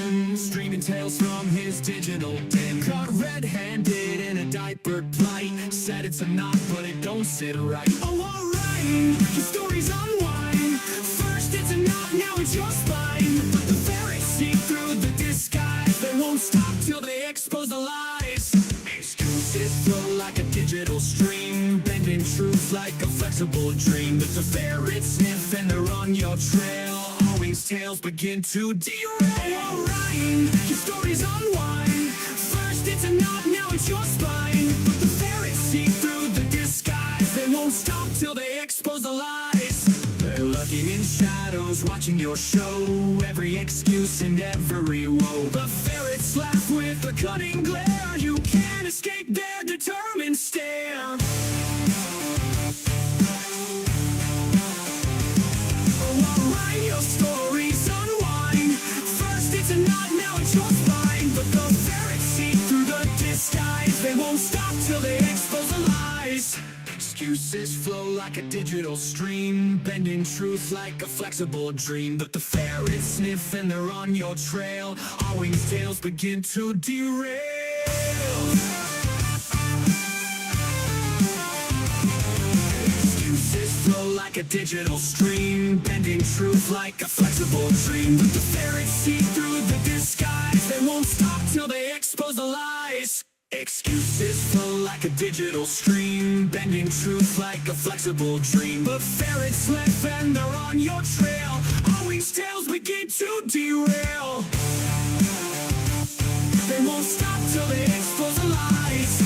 pen, streaming tales from his digital den. Caught red-handed in a diaper plight, said it's a knot but it don't sit right. Oh alright, the story's unwind. First it's a knot, now it's your spine. But the ferrets see through the disguise. They won't stop till they expose the lies. Excuses flow like a digital stream, bending truth like a flexible dream. But the ferrets sniff and they're on your trail. All wings tails begin to derail. Alright, your story's unwind. First it's a knot, now it's your spine. But the ferrets see through the disguise. They won't stop till they expose the lies. They're lurking in shadows, watching your show. Every excuse and every woe. The ferrets laugh with a cunning glare. You can't escape their determined stare. Oh, alright, your story's unwind. First it's a knot, now it's your spine. But the ferrets see through the disguise. They won't stop till they expose the lies. Excuses flow like a digital stream, bending truth like a flexible dream. But the ferrets sniff and they're on your trail. All wings tails begin to derail. Excuses flow like a digital stream, bending truth like a flexible dream. But the ferrets see through the disguise. They won't stop till they expose the lies. Excuses flow like a digital stream, bending truth like a flexible dream. But ferrets laugh and they're on your trail. All wings tails begin to derail. They won't stop till they expose the lies.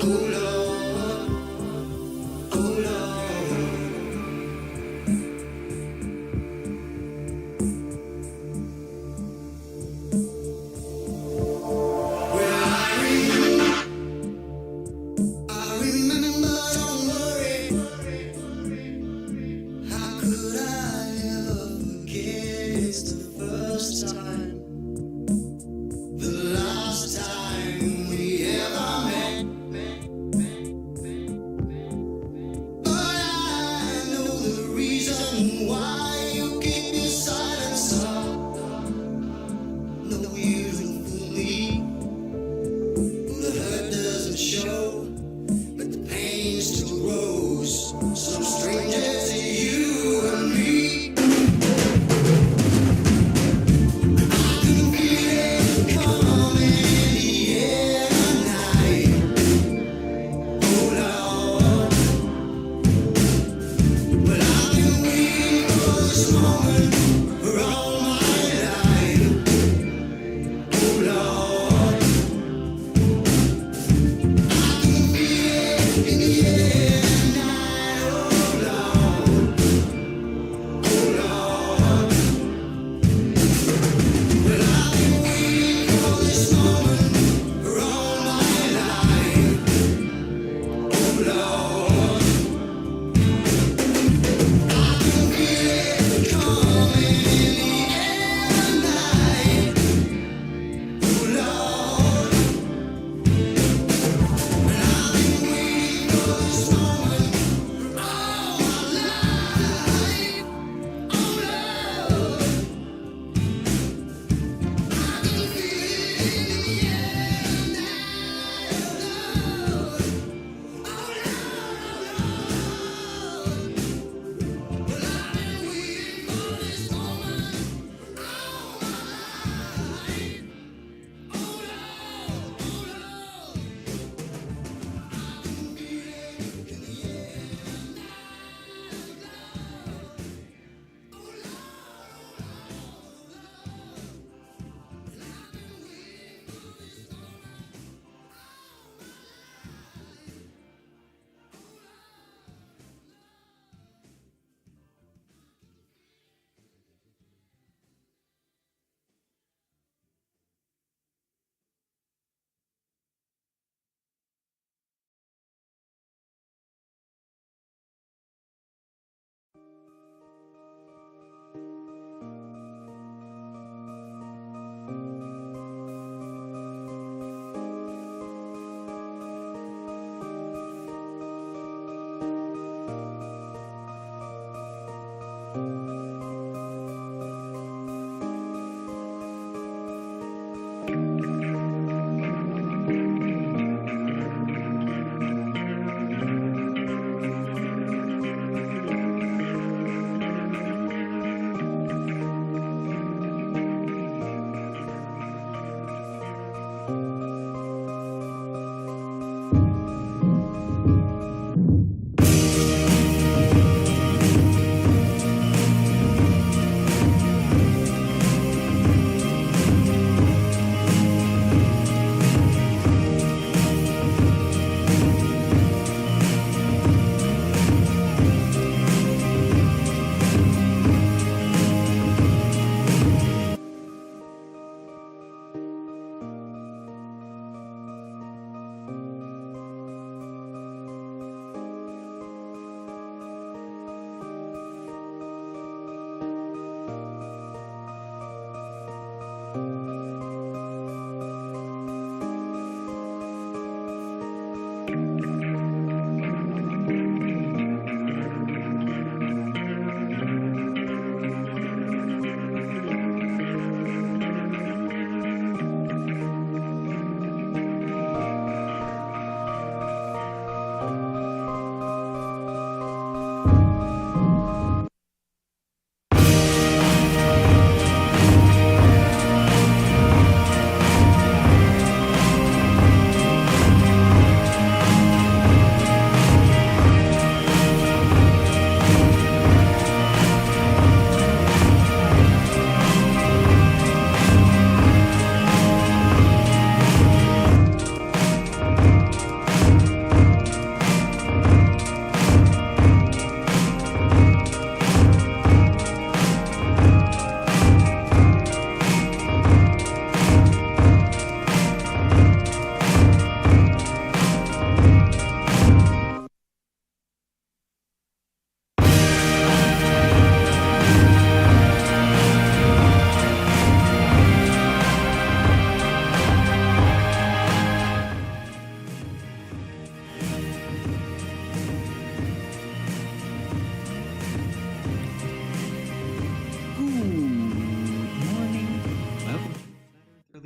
Oh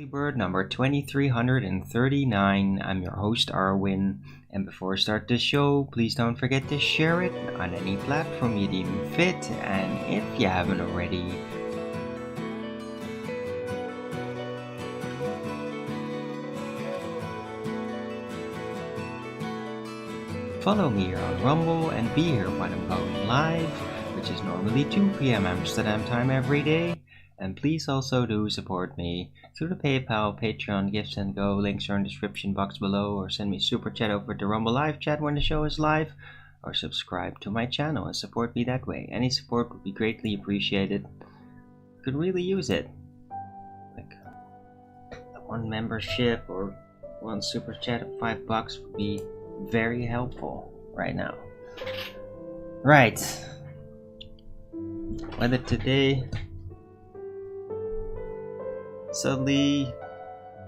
Early Bird number 2339. I'm your host Arwin, and before I start the show, please don't forget to share it on any platform you deem fit, and if you haven't already, follow me here on Rumble and be here when I'm going live, which is normally 2 p.m. Amsterdam time every day. And please also do support me through the PayPal, Patreon, Gifts and Go. Links are in the description box below, or send me a super chat over to Rumble live chat when the show is live, or subscribe to my channel and support me that way. Any support would be greatly appreciated. Could really use it. Like one membership or one super chat of $5 would be very helpful right now. Right. Weather today. Suddenly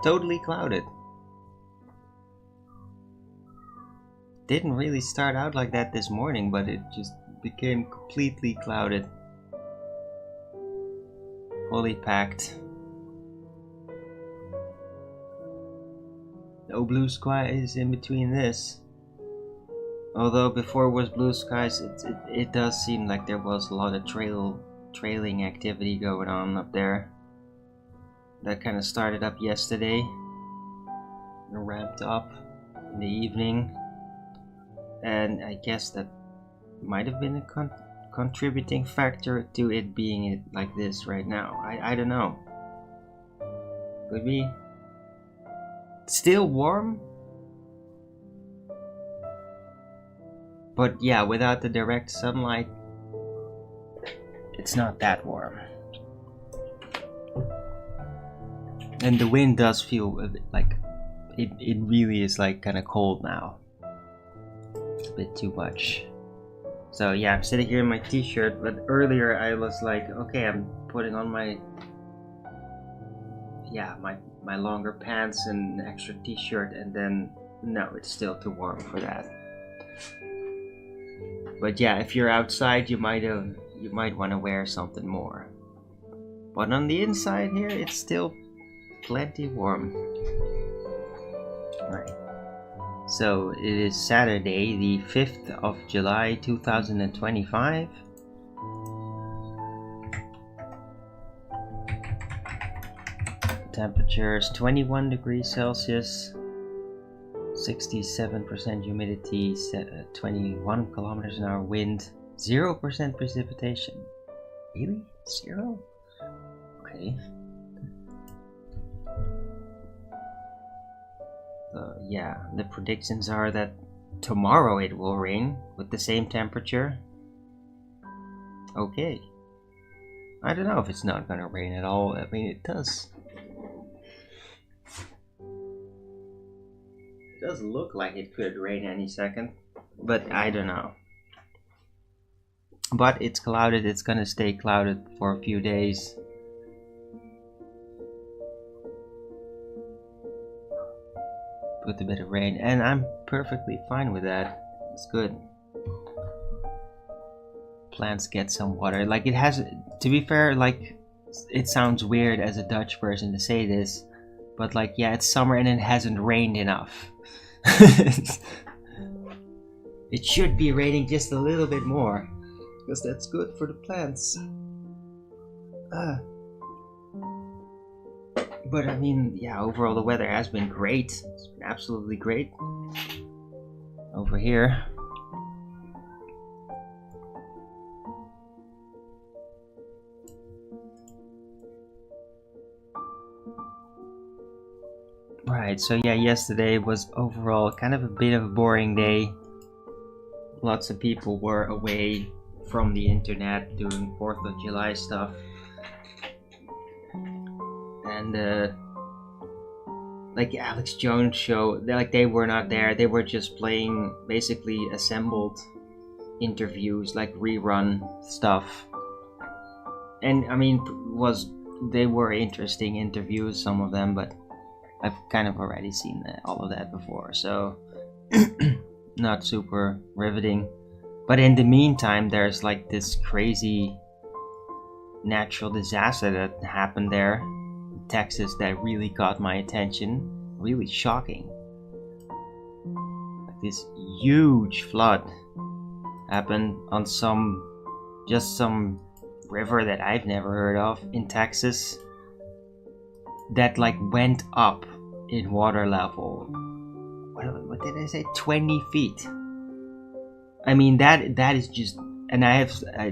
totally clouded. Didn't really start out like that this morning, but it just became completely clouded. Fully packed. No blue skies in between this. Although before it was blue skies, it does seem like there was a lot of trailing activity going on up there. That kind of started up yesterday and ramped up in the evening, and I guess that might have been a contributing factor to it being like this right now. I don't know. Could be. Still warm, but yeah, without the direct sunlight, it's not that warm. And the wind does feel a bit like it really is like kind of cold now. It's a bit too much. So yeah, I'm sitting here in my t-shirt, but earlier I was like, okay, I'm putting on my longer pants and an extra t-shirt, and then no, it's still too warm for that. But yeah, if you're outside, you might want to wear something more. But on the inside here, it's still plenty warm. Right. So it is Saturday, the 5th of July 2025. Temperature is 21 degrees Celsius, 67% humidity, 21 kilometers an hour wind, 0% precipitation. Really? 0? Okay. Yeah, the predictions are that tomorrow it will rain with the same temperature. Okay. I don't know if it's not gonna rain at all. I mean, it does. It does look like it could rain any second, but I don't know. But it's clouded. It's gonna stay clouded for a few days. With a bit of rain, and I'm perfectly fine with that. It's good. Plants get some water. Like, it has, to be fair, like, it sounds weird as a Dutch person to say this, but like, yeah, it's summer and it hasn't rained enough. It should be raining just a little bit more, because that's good for the plants. But I mean, yeah, overall the weather has been great. It's been absolutely great over here. Right, so yeah, yesterday was overall kind of a bit of a boring day. Lots of people were away from the internet doing 4th of July stuff. And like Alex Jones show, they were not there. They were just playing basically assembled interviews, like rerun stuff. And I mean, they were interesting interviews, some of them, but I've kind of already seen all of that before, so not super riveting. But in the meantime, there's like this crazy natural disaster that happened there Texas that really caught my attention. Really shocking. Like this huge flood happened on some river that I've never heard of in Texas. That like went up in water level. What did I say? 20 feet. I mean that is just, and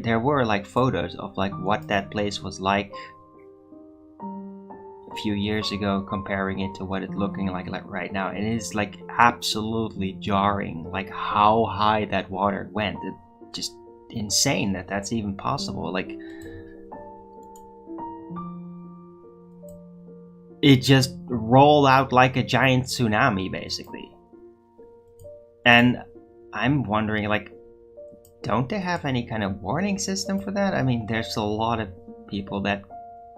there were like photos of like what that place was like a few years ago, comparing it to what it's looking like right now, and it's like absolutely jarring, like how high that water went. It's just insane that that's even possible. Like it just rolled out like a giant tsunami, basically. And I'm wondering, like, don't they have any kind of warning system for that? I mean, there's a lot of people that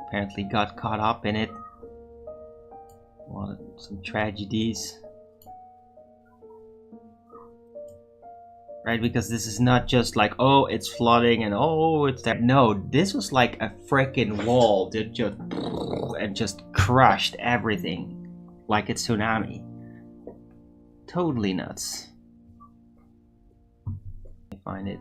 apparently got caught up in it. Some tragedies. Right, because this is not just like, oh, it's flooding and oh, it's there. No, this was like a freaking wall that just crushed everything like a tsunami. Totally nuts. Let me find it.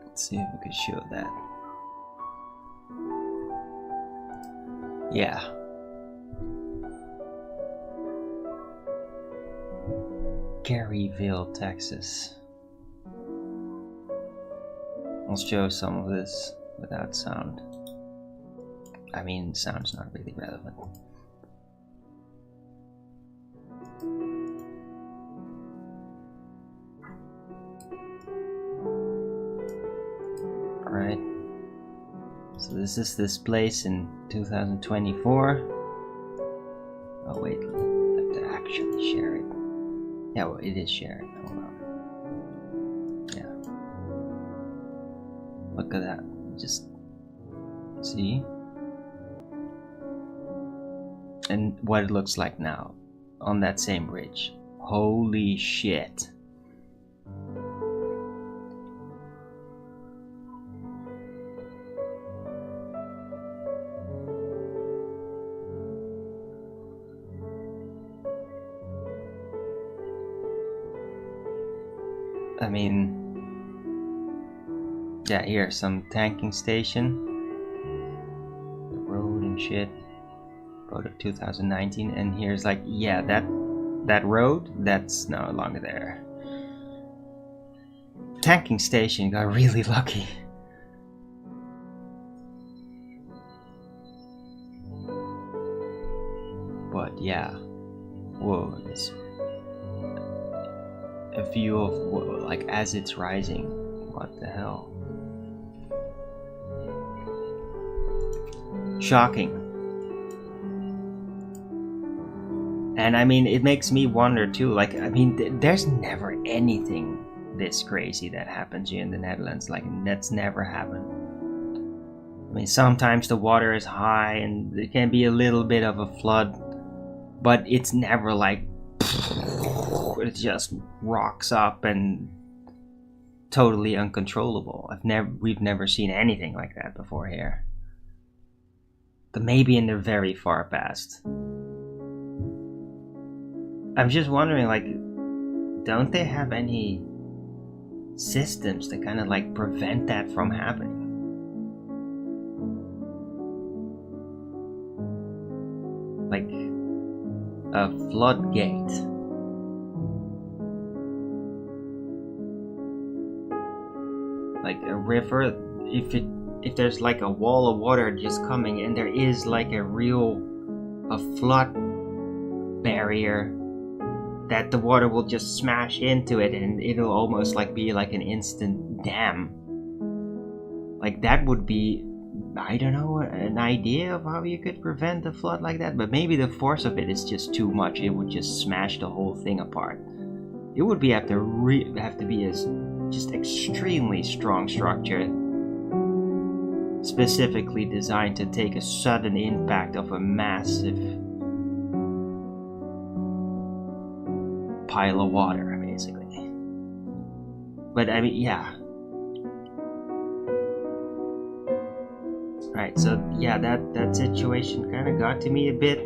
Let's see if we can show that. Yeah. Garyville, Texas. I'll show some of this without sound. I mean, sound's not really relevant. Alright. So this is this place in 2024. Oh wait, I have to actually share it. Yeah, well, it is shared. Hold on. Yeah. Look at that. Just see? And what it looks like now on that same bridge. Holy shit. I mean, yeah, here's some tanking station, the road and shit, photo 2019, and here's like, yeah, that road, that's no longer there. Tanking station got really lucky. But yeah, whoa, it's a view of like as it's rising. What the hell? Shocking. And I mean, it makes me wonder too, like, I mean, there's never anything this crazy that happens here in the Netherlands. Like, that's never happened. I mean, sometimes the water is high and there can be a little bit of a flood, but it's never like it just rocks up and totally uncontrollable. We've never seen anything like that before here. But maybe in the very far past. I'm just wondering, like, don't they have any systems to kind of like prevent that from happening? Like a floodgate. Like a river, if there's like a wall of water just coming and there is like a flood barrier, that the water will just smash into it and it'll almost like be like an instant dam. Like that would be, I don't know, an idea of how you could prevent a flood like that, but maybe the force of it is just too much. It would just smash the whole thing apart. It would have to be a just extremely strong structure, specifically designed to take a sudden impact of a massive pile of water, basically. But I mean, yeah. Right, so yeah, that situation kind of got to me a bit.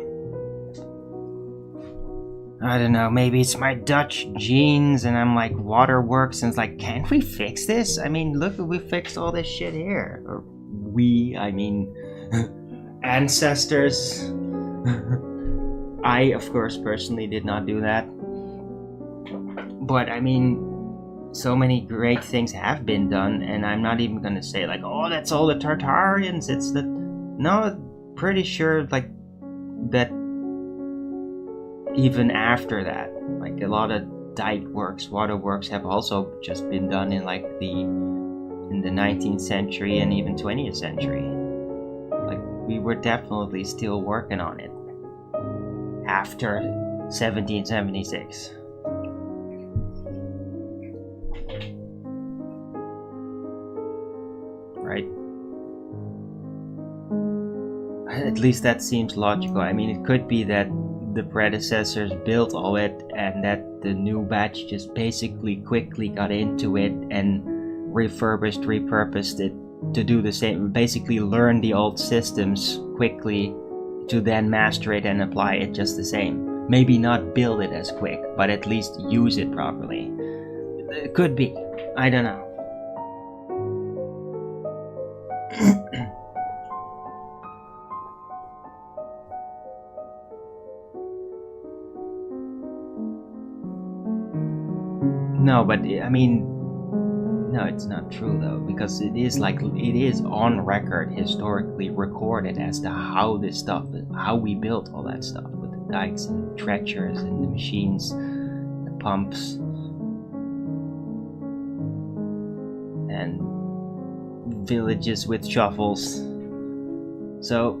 I don't know, maybe it's my Dutch genes and I'm like, waterworks, and it's like, can't we fix this? I mean, look, we fixed all this shit here. Or we, I mean, ancestors. I, of course, personally did not do that. But I mean, so many great things have been done, and I'm not even gonna say like, oh, that's all the Tartarians. It's the, no, pretty sure like that even after that, like a lot of dike works, waterworks have also just been done in like in the 19th century and even 20th century. Like we were definitely still working on it after 1776. Right? At least that seems logical. I mean, it could be that the predecessors built all it and that the new batch just basically quickly got into it and repurposed it to do the same, basically learn the old systems quickly to then master it and apply it just the same. Maybe not build it as quick, but at least use it properly. It could be. I don't know. No, but I mean, no, it's not true though, because it is on record, historically recorded as to how this stuff, how we built all that stuff with the dikes and trenchers and the machines, the pumps, and villages with shovels. So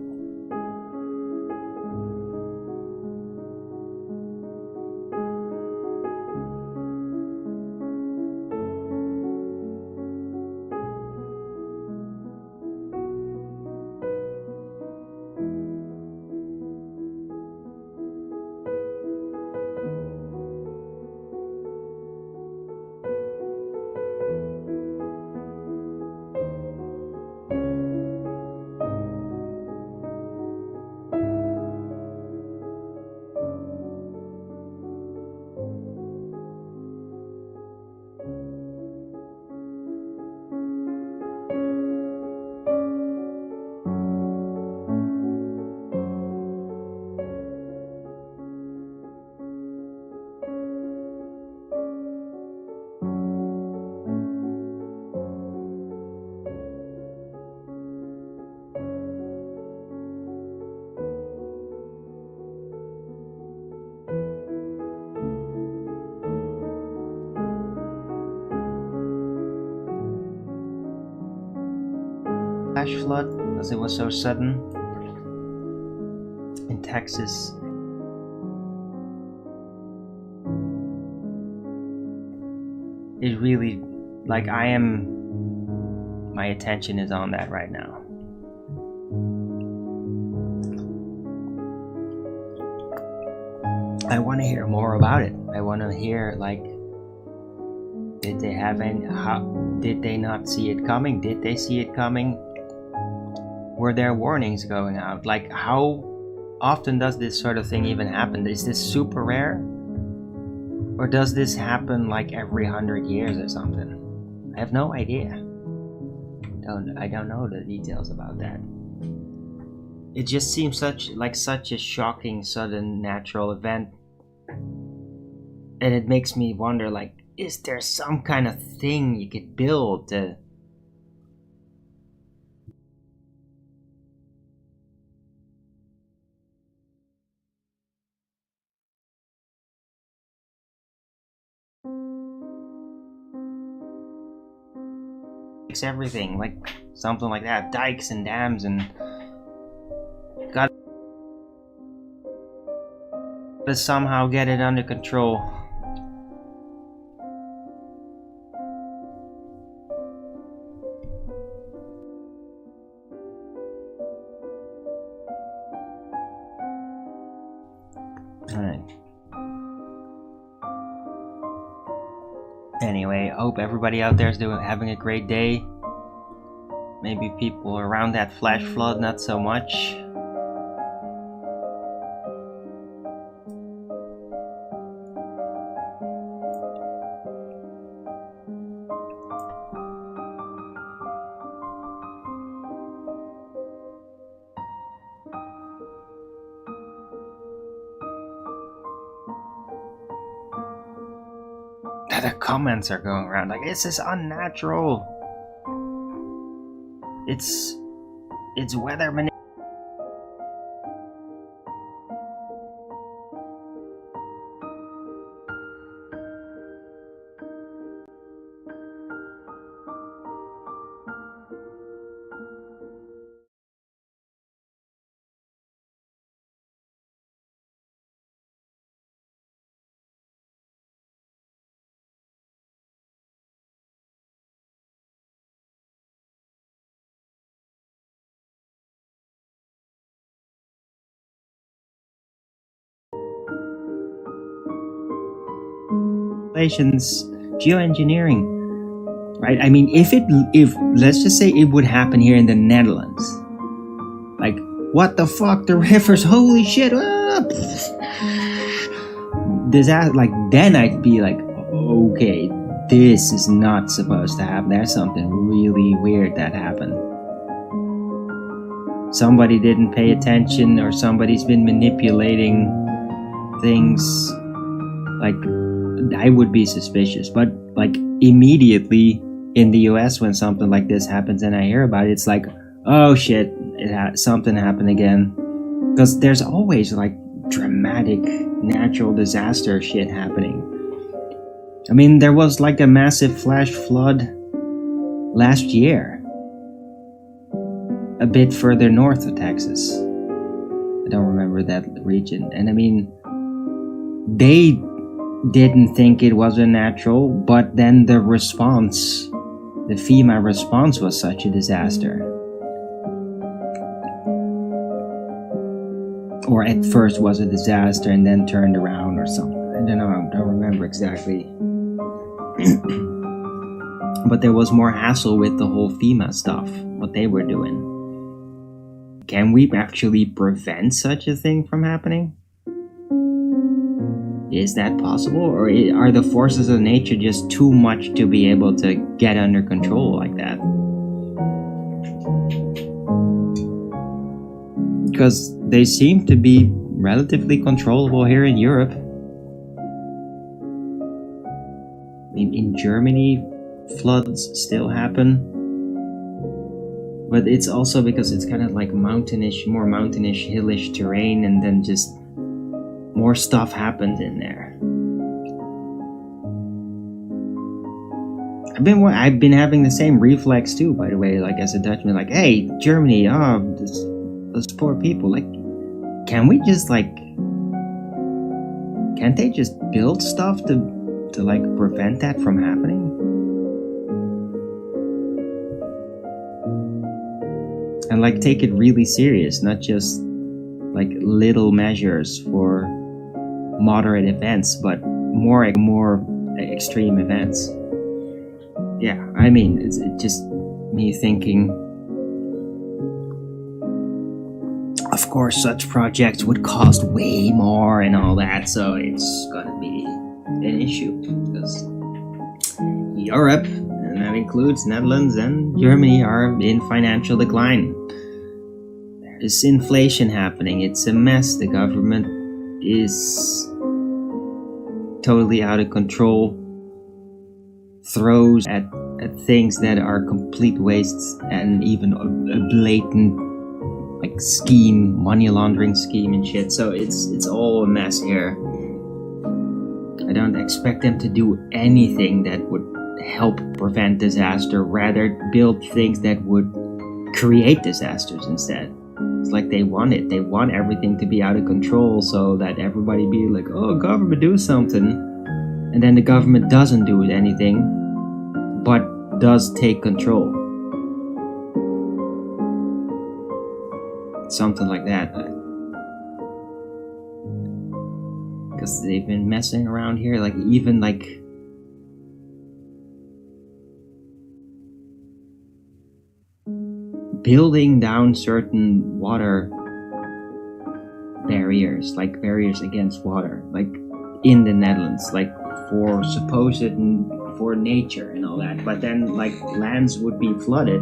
flash flood, because it was so sudden in Texas. It really, like, my attention is on that right now. I want to hear more about it. I want to hear, like, did they have any, did they not see it coming? Did they see it coming? Were there warnings going out? Like, how often does this sort of thing even happen? Is this super rare? Or does this happen like every 100 years or something? I have no idea. I don't know the details about that. It just seems such a shocking, sudden, natural event. And it makes me wonder, like, is there some kind of thing you could build to fix everything, like something like that, dikes and dams, and gotta somehow get it under control. Alright. Anyway, hope everybody out there is having a great day. Maybe people around that flash flood not so much. The comments are going around like, this is unnatural. It's weather manipulation. Geoengineering, right? I mean, if let's just say it would happen here in the Netherlands, like, what the fuck, the rivers, holy shit, disaster, like, then I'd be like, okay, this is not supposed to happen. There's something really weird that happened. Somebody didn't pay attention, or somebody's been manipulating things. Like, I would be suspicious. But like, immediately in the US, when something like this happens and I hear about it, it's like, oh shit, something happened again. Because there's always like dramatic natural disaster shit happening. I mean, there was like a massive flash flood last year, a bit further north of Texas. I don't remember that region. And I mean, they didn't think it was unnatural, but then the response, the FEMA response, was such a disaster. Or at first was a disaster and then turned around or something. I don't know, I don't remember exactly. But there was more hassle with the whole FEMA stuff, what they were doing. Can we actually prevent such a thing from happening? Is that possible? Or are the forces of nature just too much to be able to get under control like that? Because they seem to be relatively controllable here in Europe. In Germany, floods still happen. But it's also because it's kind of like mountainish, more mountainish, hillish terrain, and then just more stuff happens in there. I've been having the same reflex too, by the way, like as a Dutchman, like, hey, Germany, those poor people, like, can we just like, can't they just build stuff to like prevent that from happening? And like take it really serious, not just like little measures for moderate events, but more extreme events. Yeah, I mean, it's just me thinking, of course such projects would cost way more and all that, so it's gonna be an issue, because Europe, and that includes Netherlands and Germany, are in financial decline. There's inflation happening, it's a mess, the government is totally out of control, throws at things that are complete wastes, and even a blatant like scheme, money laundering scheme and shit. So it's all a mess here. I don't expect them to do anything that would help prevent disaster, rather build things that would create disasters instead. It's like they want it. They want everything to be out of control so that everybody be like, oh, government, do something. And then the government doesn't do anything, but does take control. Something like that. because they've been messing around here, like even like building down certain water barriers, like barriers against water, like in the Netherlands, like for supposed for nature and all that, but then like lands would be flooded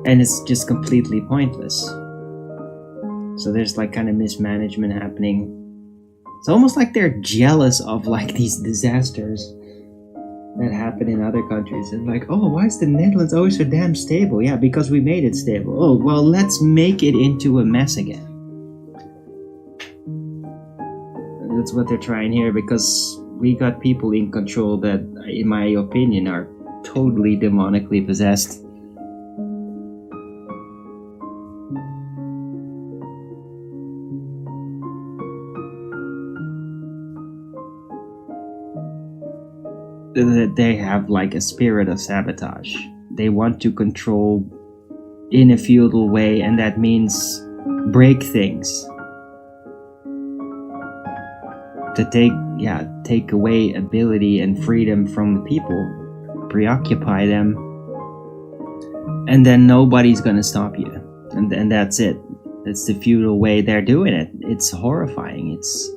and it's just completely pointless. So there's like kind of mismanagement happening. It's almost like they're jealous of like these disasters that happen in other countries, and like, oh, why is the Netherlands always so damn stable? Yeah, because we made it stable. Oh, well, let's make it into a mess again. That's what they're trying here, because we got people in control that, in my opinion, are totally demonically possessed. That they have like a spirit of sabotage. They want to control in a feudal way, and that means break things. To take away ability and freedom from the people, preoccupy them, and then nobody's gonna stop you. And that's it. That's the feudal way they're doing it. It's horrifying. It's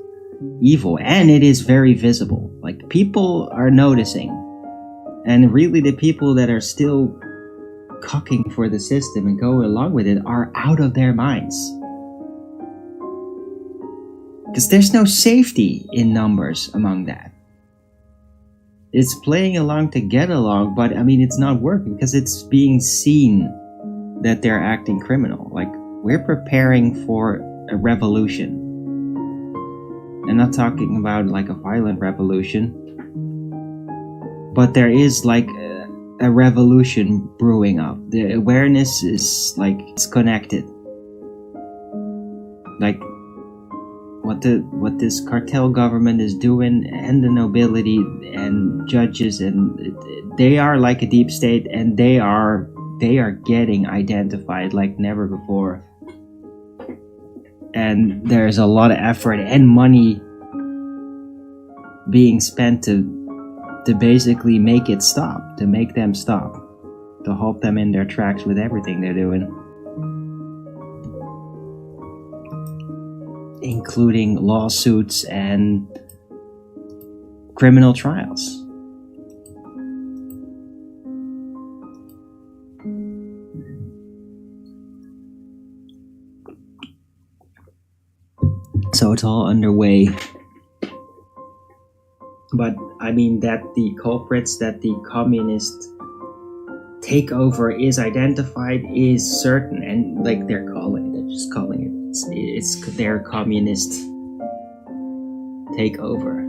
evil, and it is very visible. Like, people are noticing, and really the people that are still cocking for the system and going along with it are out of their minds, because there's no safety in numbers among that. It's playing along to get along, but I mean, it's not working because it's being seen that they're acting criminal. Like, we're preparing for a revolution. I'm not talking about like a violent revolution, but there is like a revolution brewing up. The awareness is like, it's connected. Like what this cartel government is doing, and the nobility and judges, and they are like a deep state, and they are getting identified like never before. And there's a lot of effort and money being spent to basically make it stop, to make them stop, to halt them in their tracks with everything they're doing, including lawsuits and criminal trials. So it's all underway. But I mean, that the culprits, that the communist takeover is identified is certain, and like they're just calling it, it's their communist takeover.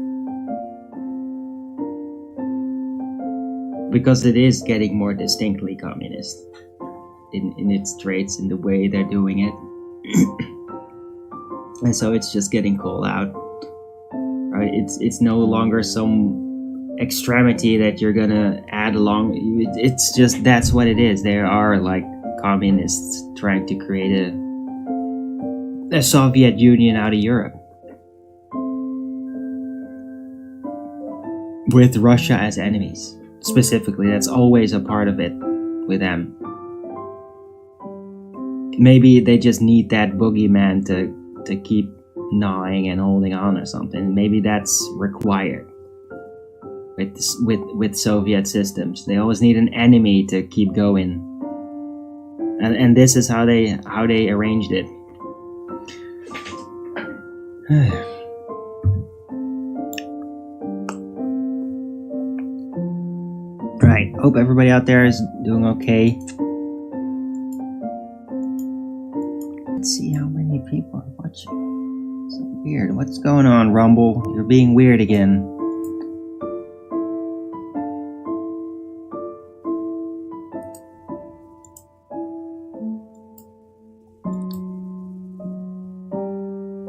Because it is getting more distinctly communist in its traits, in the way they're doing it. And so it's just getting called out. Right? It's no longer some extremity that you're gonna add along. It's just, that's what it is. There are like communists trying to create a Soviet Union out of Europe, with Russia as enemies. Specifically, that's always a part of it with them. Maybe they just need that boogeyman to keep gnawing and holding on or something. Maybe that's required with Soviet systems. They always need an enemy to keep going, and this is how they arranged it. Right, hope everybody out there is doing okay. Let's see how many people are watching. So weird. What's going on, Rumble? You're being weird again.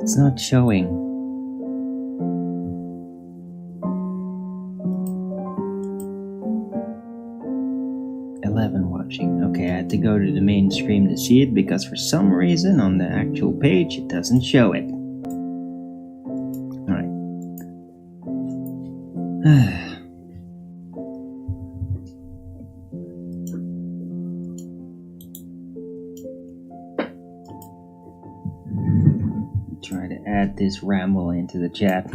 It's not showing. Okay, I had to go to the main stream to see it, because for some reason on the actual page it doesn't show it. Alright, Try to add this ramble into the chat.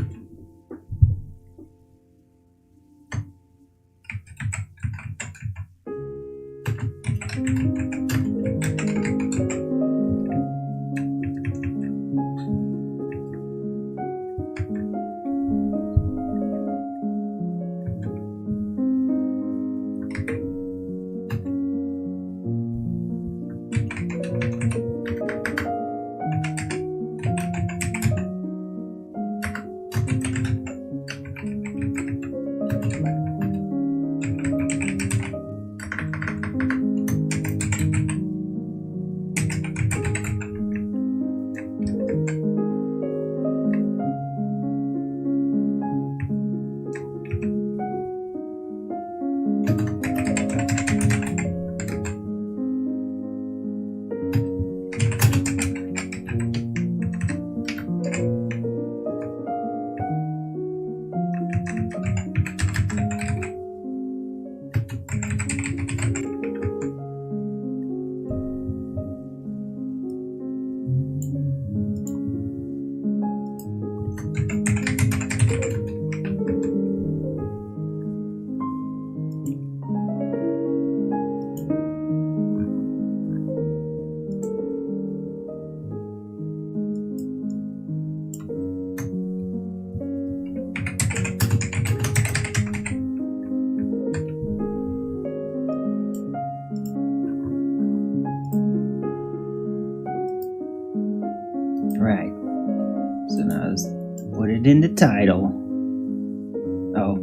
Right. So now let's put it in the title. Oh.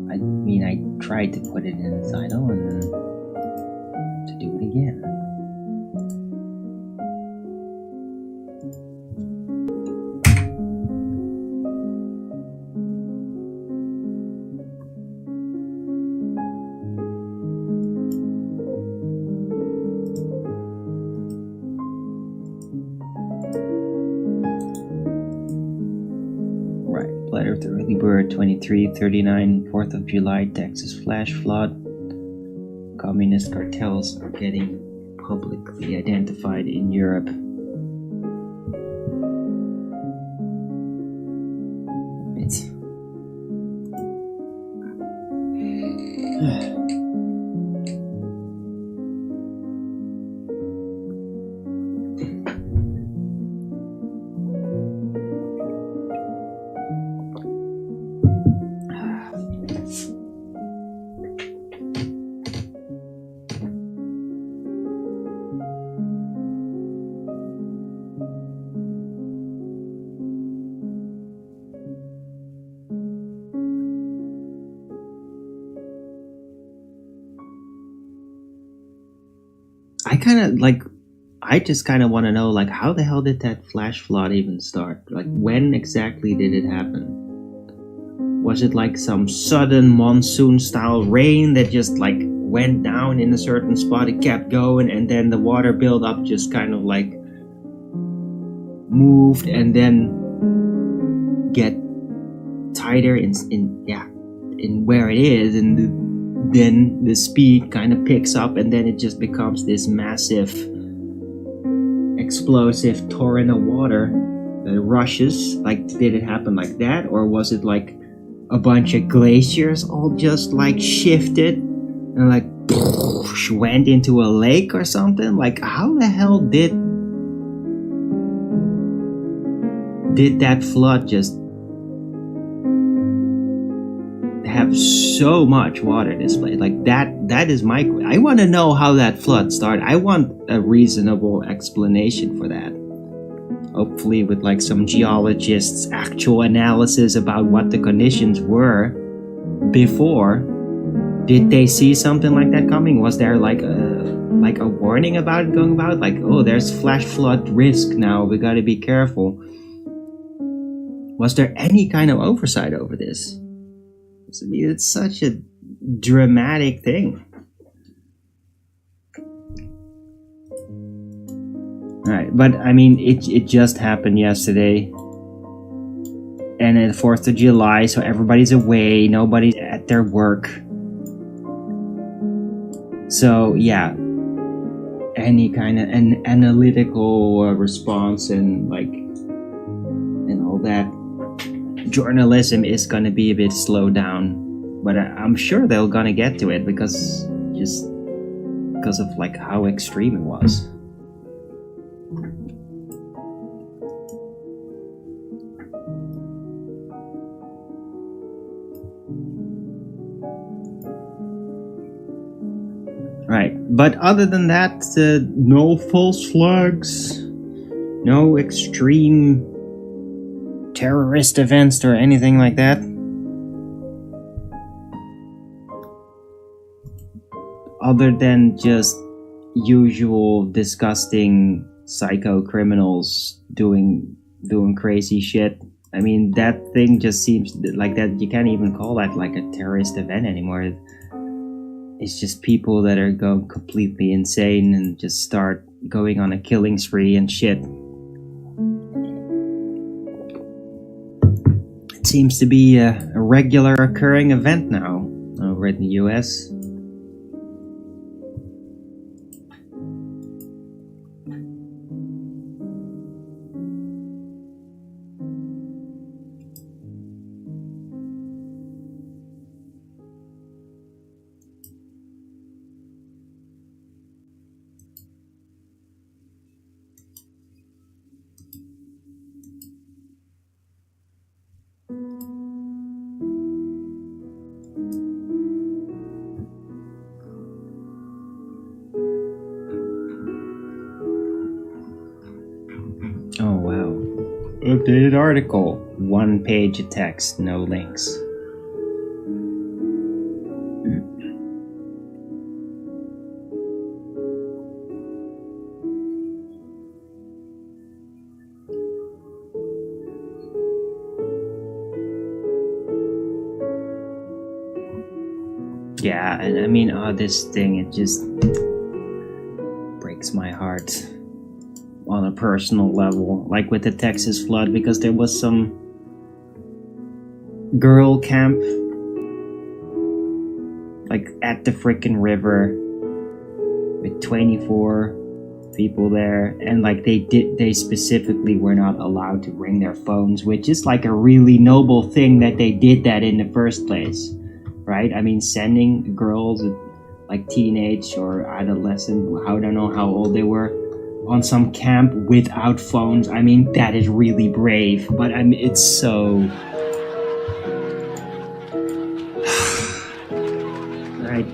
I mean, I tried to put it in the title and then have to do it again. Letter of the Early Bird, 2339, 4th of July, Texas flash flood. Communist cartels are getting publicly identified in Europe. It's... I just kind of want to know, like, how the hell did that flash flood even start? Like, when exactly did it happen? Was it like some sudden monsoon style rain that just like went down in a certain spot, it kept going, and then the water buildup just kind of like moved and then get tighter in where it is, and then the speed kind of picks up, and then it just becomes this massive explosive torrent of water that rushes. Like, did it happen like that, or was it like a bunch of glaciers all just like shifted and like went into a lake or something? Like, how the hell did that flood just have so much water displayed? Like, that is my... I want to know how that flood started. I want a reasonable explanation for that. Hopefully with like some geologists' actual analysis about what the conditions were before. Did they see something like that coming? Was there like a warning about it going about? Like, oh, there's flash flood risk now, we gotta be careful. Was there any kind of oversight over this? I mean, it's such a dramatic thing. Alright, but I mean, it just happened yesterday. and it's 4th of July, so everybody's away, nobody's at their work. So yeah, any kind of an analytical response and all that journalism is gonna be a bit slowed down, but I'm sure they're gonna get to it because of like how extreme it was. Right, but other than that, no false flags, no extreme terrorist events or anything like that. Other than just usual disgusting psycho criminals doing crazy shit. I mean, that thing just seems like that you can't even call that like a terrorist event anymore. It's just people that are going completely insane and just start going on a killing spree and shit. It seems to be a regular occurring event now over in the US. Oh wow. Updated article. 1 page of text, no links. Yeah, and I mean, this thing, it just breaks my heart on a personal level, like with the Texas flood, because there was some girl camp like at the freaking river with 24 people there, and like they specifically were not allowed to bring their phones, which is like a really noble thing that they did that in the first place, right? I mean, sending girls like teenage or adolescent, I don't know how old they were, on some camp without phones. I mean, that is really brave, but I mean, it's so right,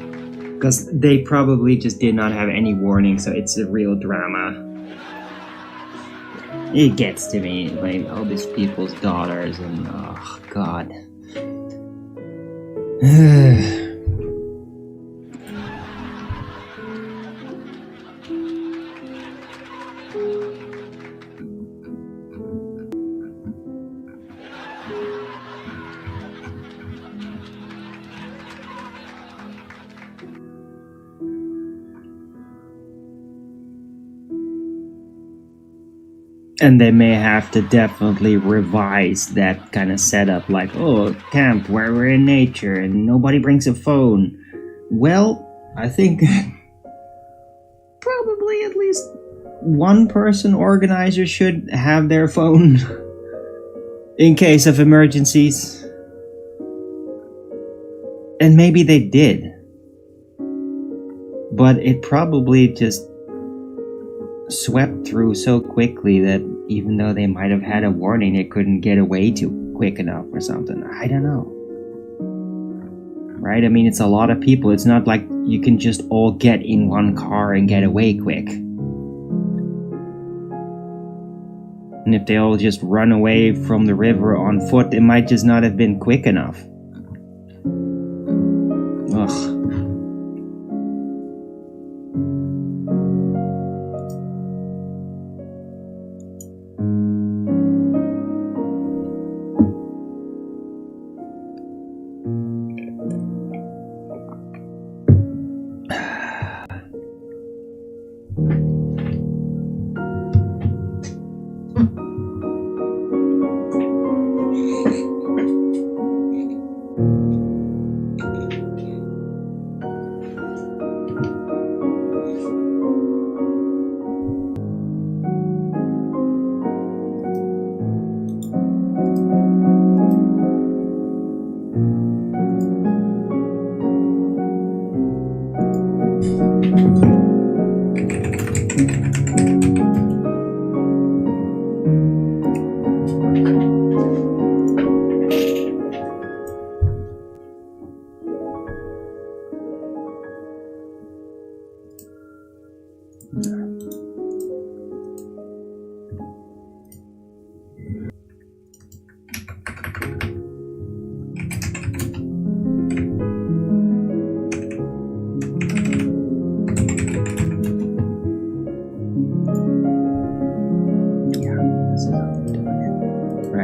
because they probably just did not have any warning, so it's a real drama. It gets to me, like all these people's daughters, and oh god. And they may have to definitely revise that kind of setup, like, oh, camp where we're in nature and nobody brings a phone. Well, I think probably at least one person organizer should have their phone in case of emergencies. And maybe they did. But it probably just swept through so quickly that even though they might have had a warning, they couldn't get away too quick enough or something. I don't know. Right? I mean, it's a lot of people. It's not like you can just all get in one car and get away quick. And if they all just run away from the river on foot, it might just not have been quick enough. Ugh.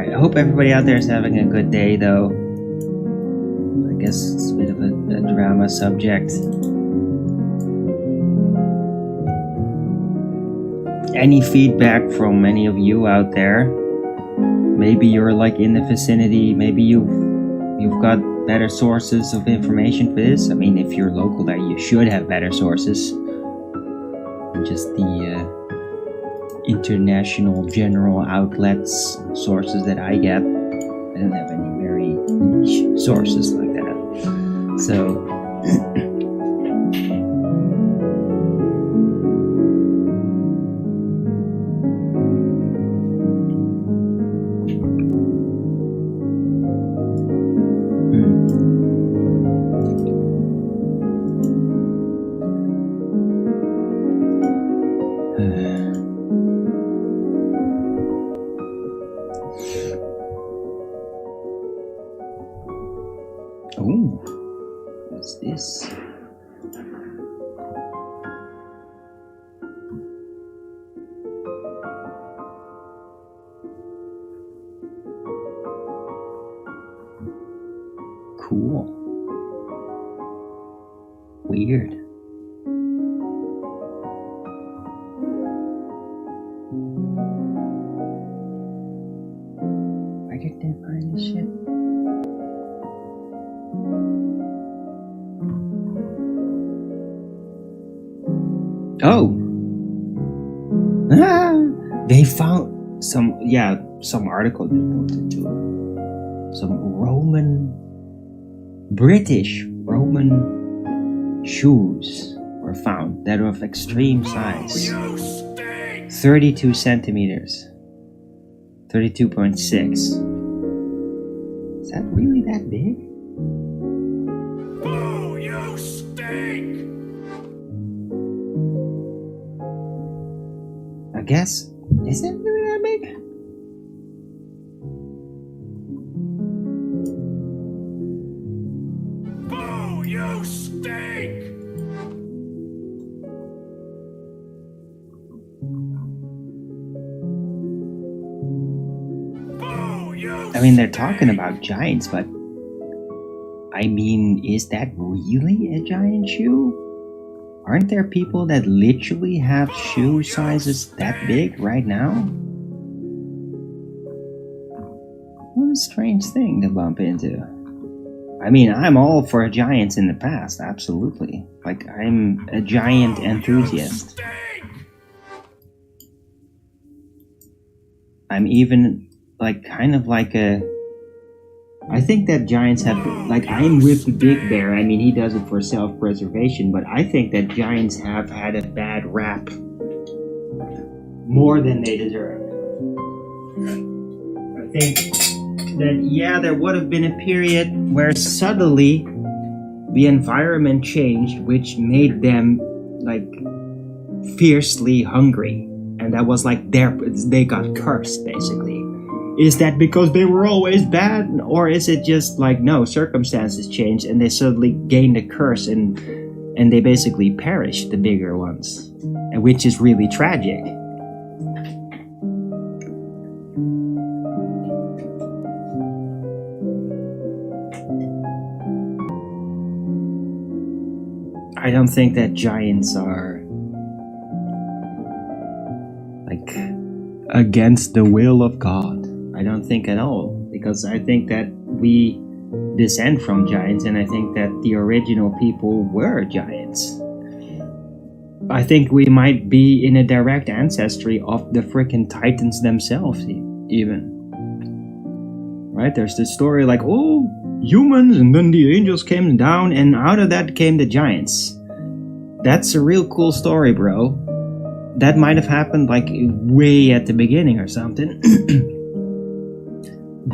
I hope everybody out there is having a good day, though. I guess it's a bit of a drama subject. Any feedback from any of you out there? Maybe you're like in the vicinity. Maybe you've got better sources of information for this. I mean, if you're local there, you should have better sources than just the international general outlets sources that I get. I don't have any very niche sources like that. So oh, what's this? Cool. Weird. Where did they find this shit? Oh! They found some article devoted to some British Roman shoes were found that were of extreme size. 32 centimeters. 32.6. Is that really that big? Oh, you stink! I guess. Is it really that big? Oh, you stink! Oh, you I mean, they're talking about giants, but I mean, is that really a giant shoe? Aren't there people that literally have shoe sizes that big right now? What a strange thing to bump into. I mean, I'm all for giants in the past, absolutely. Like, I'm a giant enthusiast. I'm even, like, kind of like a... I think that giants have, like, I'm with the Big Bear. I mean, he does it for self-preservation, but I think that giants have had a bad rap more than they deserve. I think that, yeah, there would have been a period where suddenly the environment changed, which made them, like, fiercely hungry. And that was like they got cursed, basically. Is that because they were always bad? Or is it just like, no, circumstances changed and they suddenly gained a curse and they basically perished, the bigger ones, which is really tragic. I don't think that giants are like against the will of God. I don't think at all, because I think that we descend from giants, and I think that the original people were giants. I think we might be in a direct ancestry of the freaking titans themselves, even. Right? There's this story like, oh, humans, and then the angels came down, and out of that came the giants. That's a real cool story, bro. That might have happened like way at the beginning or something.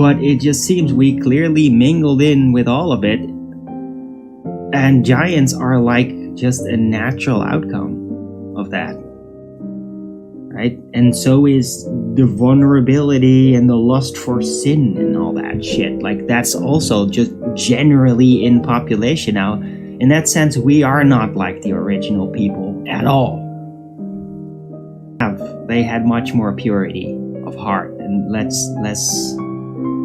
but it just seems we clearly mingled in with all of it, and giants are like just a natural outcome of that, right? And so is the vulnerability and the lust for sin and all that shit. Like, that's also just generally in population now. In that sense, we are not like the original people at all. They had much more purity of heart and less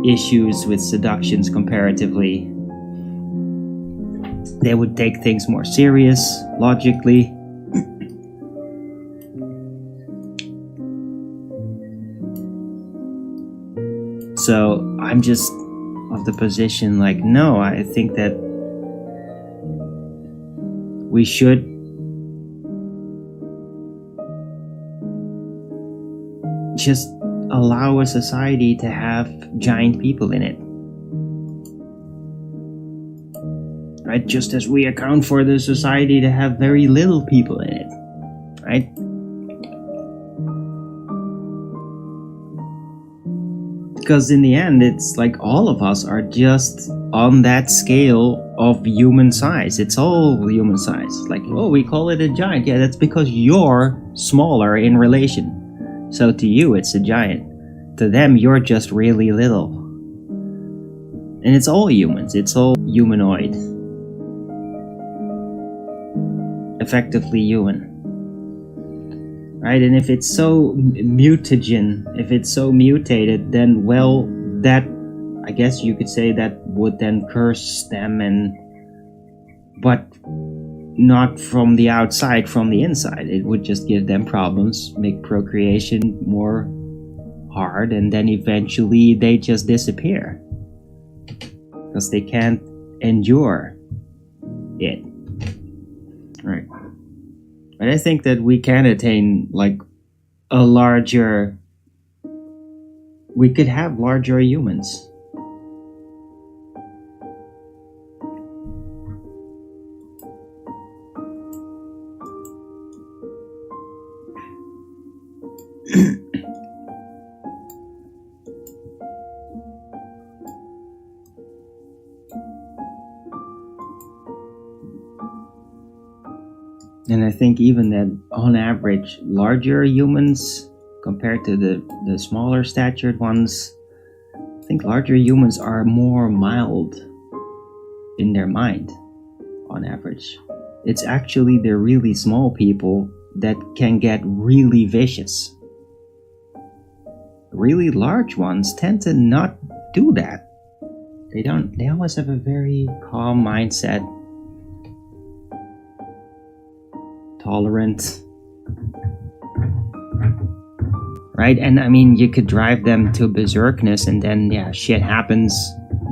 issues with seductions comparatively. They would take things more serious, logically. So I'm just of the position like, no, I think that we should just allow a society to have giant people in it. Right? Just as we account for the society to have very little people in it. Right? Because in the end, it's like all of us are just on that scale of human size. It's all human size. Like, oh, we call it a giant. Yeah, that's because you're smaller in relation. So to you, it's a giant. To them, you're just really little. And it's all humans. It's all humanoid. Effectively human. Right? And if it's so mutagen, if it's so mutated, then, well, that, I guess you could say that would then curse them, but not from the outside, from the inside. It would just give them problems, make procreation more hard, and then eventually they just disappear. Because they can't endure it. Right. But I think that we can attain like a larger, we could have larger humans. And I think even that on average, larger humans compared to the smaller statured ones, I think larger humans are more mild in their mind on average. It's actually the really small people that can get really vicious. Really large ones tend to not do that. They always have a very calm mindset. Tolerant, right? And I mean, you could drive them to berserkness and then, yeah, shit happens.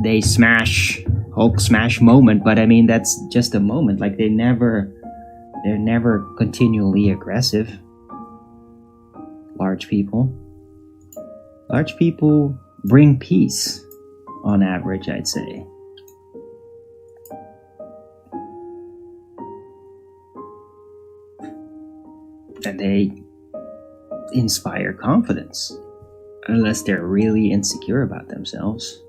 They smash, Hulk smash moment, but I mean, that's just a moment. Like, they're never continually aggressive. Large people bring peace on average, I'd say. And they inspire confidence, unless they're really insecure about themselves.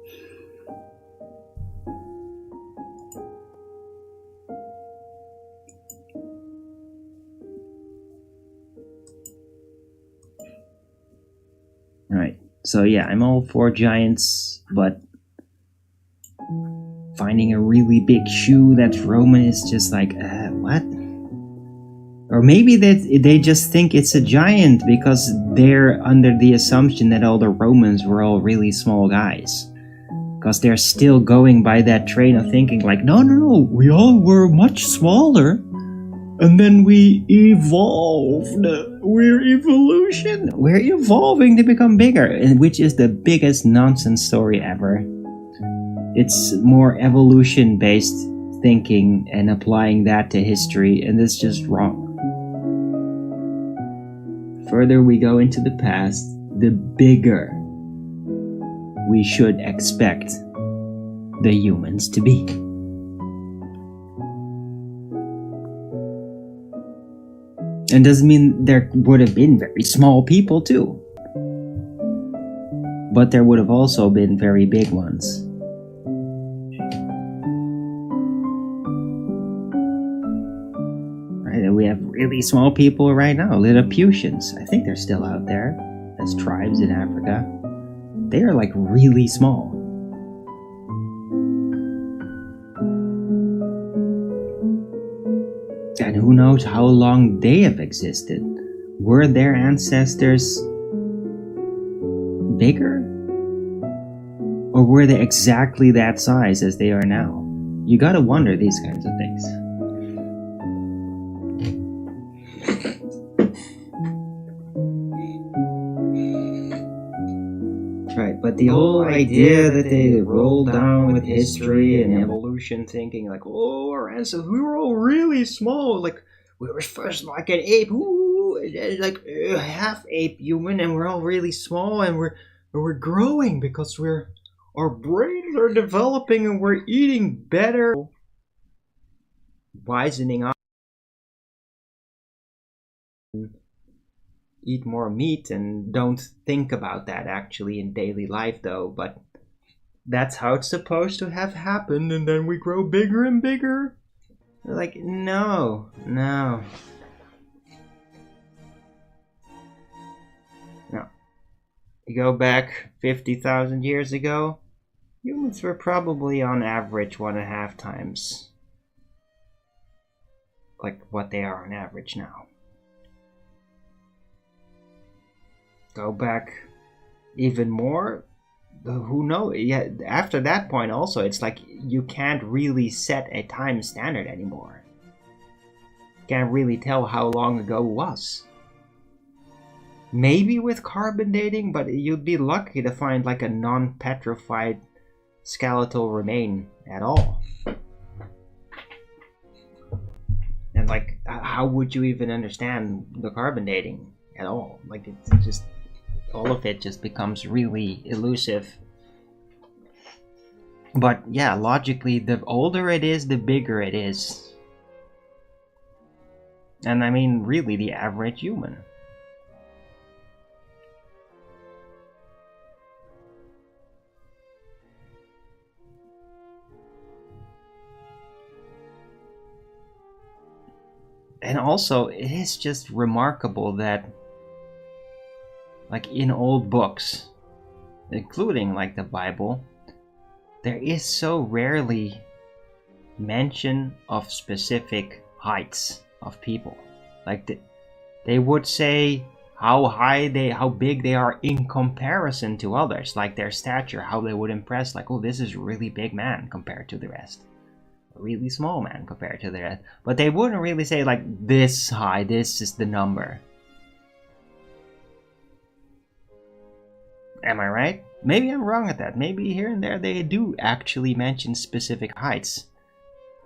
Alright, so yeah, I'm all for giants, but finding a really big shoe that's Roman is just like, what? Or maybe they just think it's a giant because they're under the assumption that all the Romans were all really small guys. Because they're still going by that train of thinking like, no, we all were much smaller. And then we evolved. We're evolution. We're evolving to become bigger. And which is the biggest nonsense story ever. It's more evolution-based thinking and applying that to history, and it's just wrong. Further we go into the past, the bigger we should expect the humans to be. And doesn't mean there would have been very small people too. But there would have also been very big ones. Right, and we have really small people right now, Lilliputians. I think they're still out there as tribes in Africa. They are like really small. And who knows how long they have existed? Were their ancestors bigger? Or were they exactly that size as they are now? You gotta wonder these kinds of things. Right, but the whole idea that they roll down with history and evolution thinking like, oh, our ancestors, we were all really small, like, we were first like an ape, ooh, like half ape human, and we're all really small, and we're growing because our brains are developing and we're eating better. Wisening up. Eat more meat and don't think about that actually in daily life though, but that's how it's supposed to have happened, and then we grow bigger and bigger. Like, no. No. You go back 50,000 years ago, humans were probably on average 1.5 times like what they are on average now. Go back even more, who knows? Yeah, after that point also, it's like you can't really set a time standard anymore. Can't really tell how long ago it was. Maybe with carbon dating, but you'd be lucky to find like a non-petrified skeletal remain at all. And like, how would you even understand the carbon dating at all? Like, it's just, all of it just becomes really elusive. But yeah, logically, the older it is, the bigger it is. And I mean, really, the average human. And also, it is just remarkable that, like in old books, including like the Bible, there is so rarely mention of specific heights of people. Like they would say how big they are in comparison to others, like their stature, how they would impress, like, oh, this is a really big man compared to the rest. A really small man compared to the rest. But they wouldn't really say like this high, this is the number. Am I right? Maybe I'm wrong at that. Maybe here and there they do actually mention specific heights.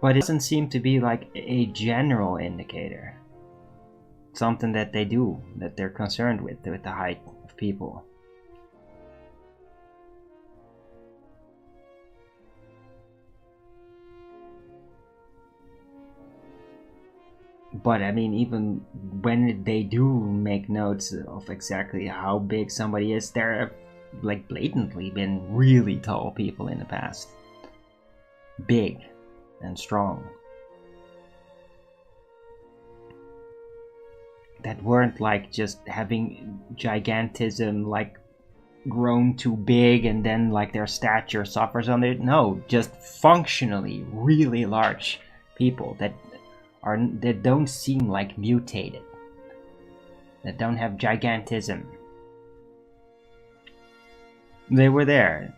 But it doesn't seem to be like a general indicator. Something that they do, that they're concerned with the height of people. But I mean, even when they do make notes of exactly how big somebody is, there have like blatantly been really tall people in the past. Big and strong. That weren't like just having gigantism, like grown too big and then like their stature suffers on it. No, just functionally really large people that don't seem like mutated, that don't have gigantism. They were there.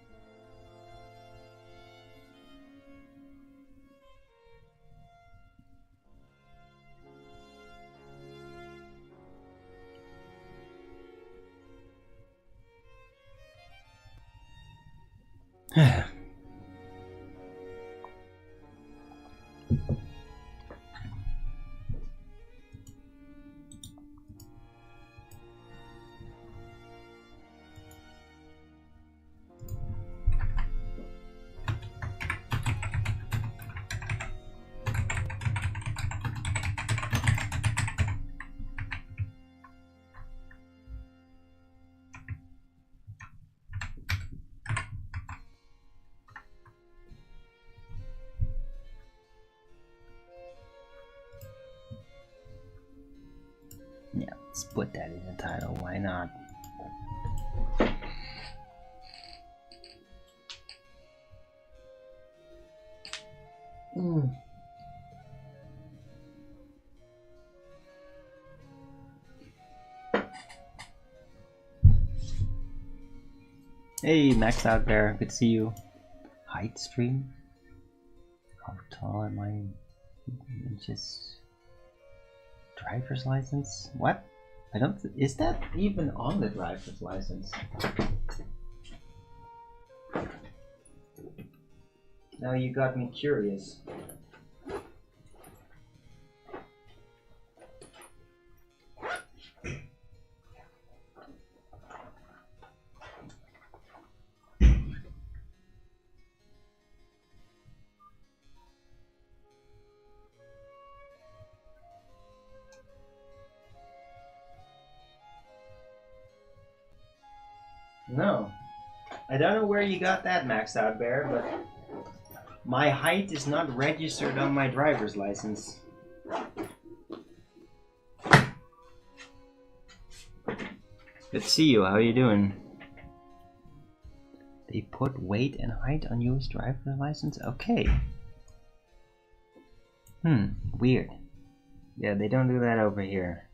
Let's put that in the title, why not? Hey, Max out there, good to see you. Height stream? How tall am I? Inches. Driver's license? What? I don't. Is that even on the driver's license? Now you got me curious. No. I don't know where you got that maxed out, Bear, but my height is not registered on my driver's license. Good to see you. How are you doing? They put weight and height on US driver's license? Okay. Weird. Yeah, they don't do that over here.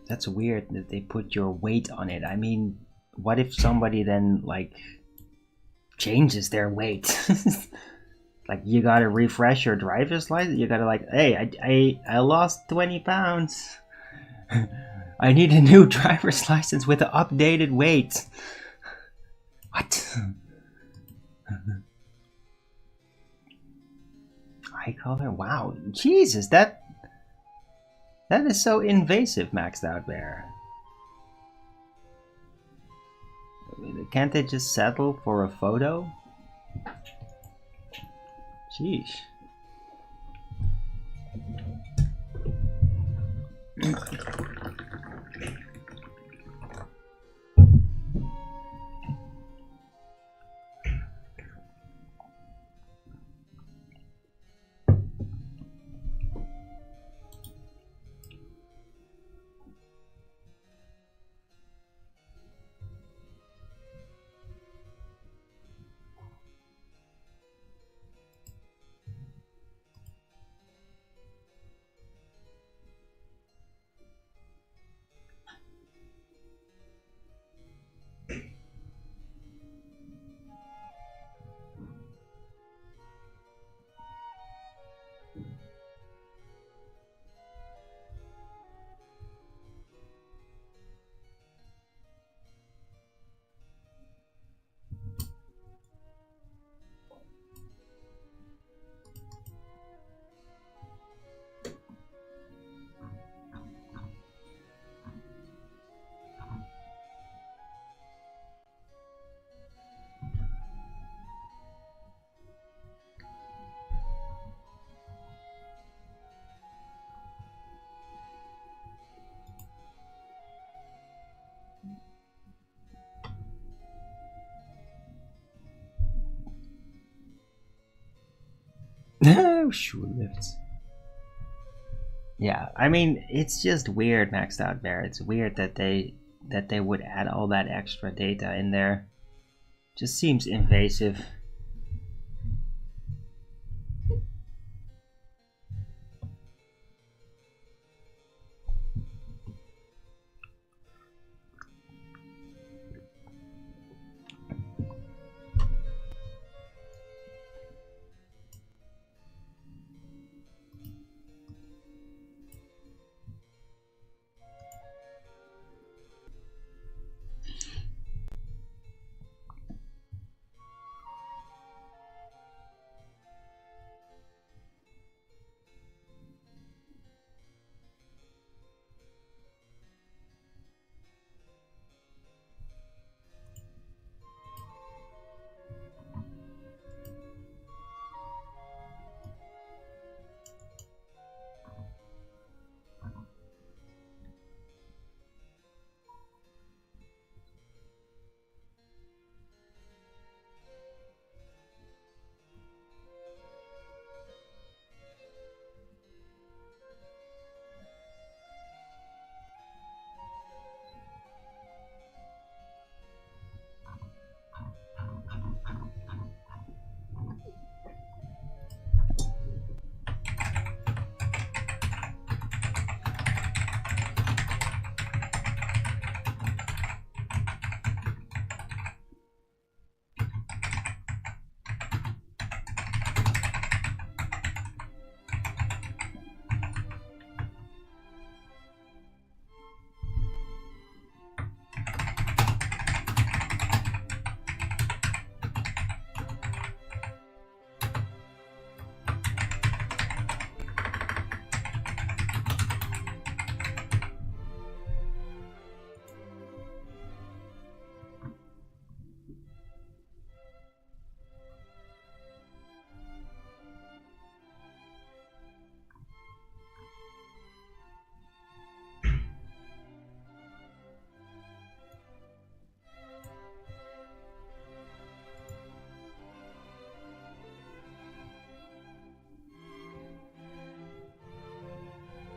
That's weird that they put your weight on it. I mean, what if somebody then, like, changes their weight? Like, you gotta refresh your driver's license? You gotta, like, hey, I lost 20 pounds. I need a new driver's license with an updated weight. What? Eye color? Wow. Jesus, that is so invasive, maxed out bear. Can't they just settle for a photo? Sheesh. No, shoe lifts. Yeah, I mean, it's just weird, maxed out bear. It's weird that they would add all that extra data in there. Just seems invasive.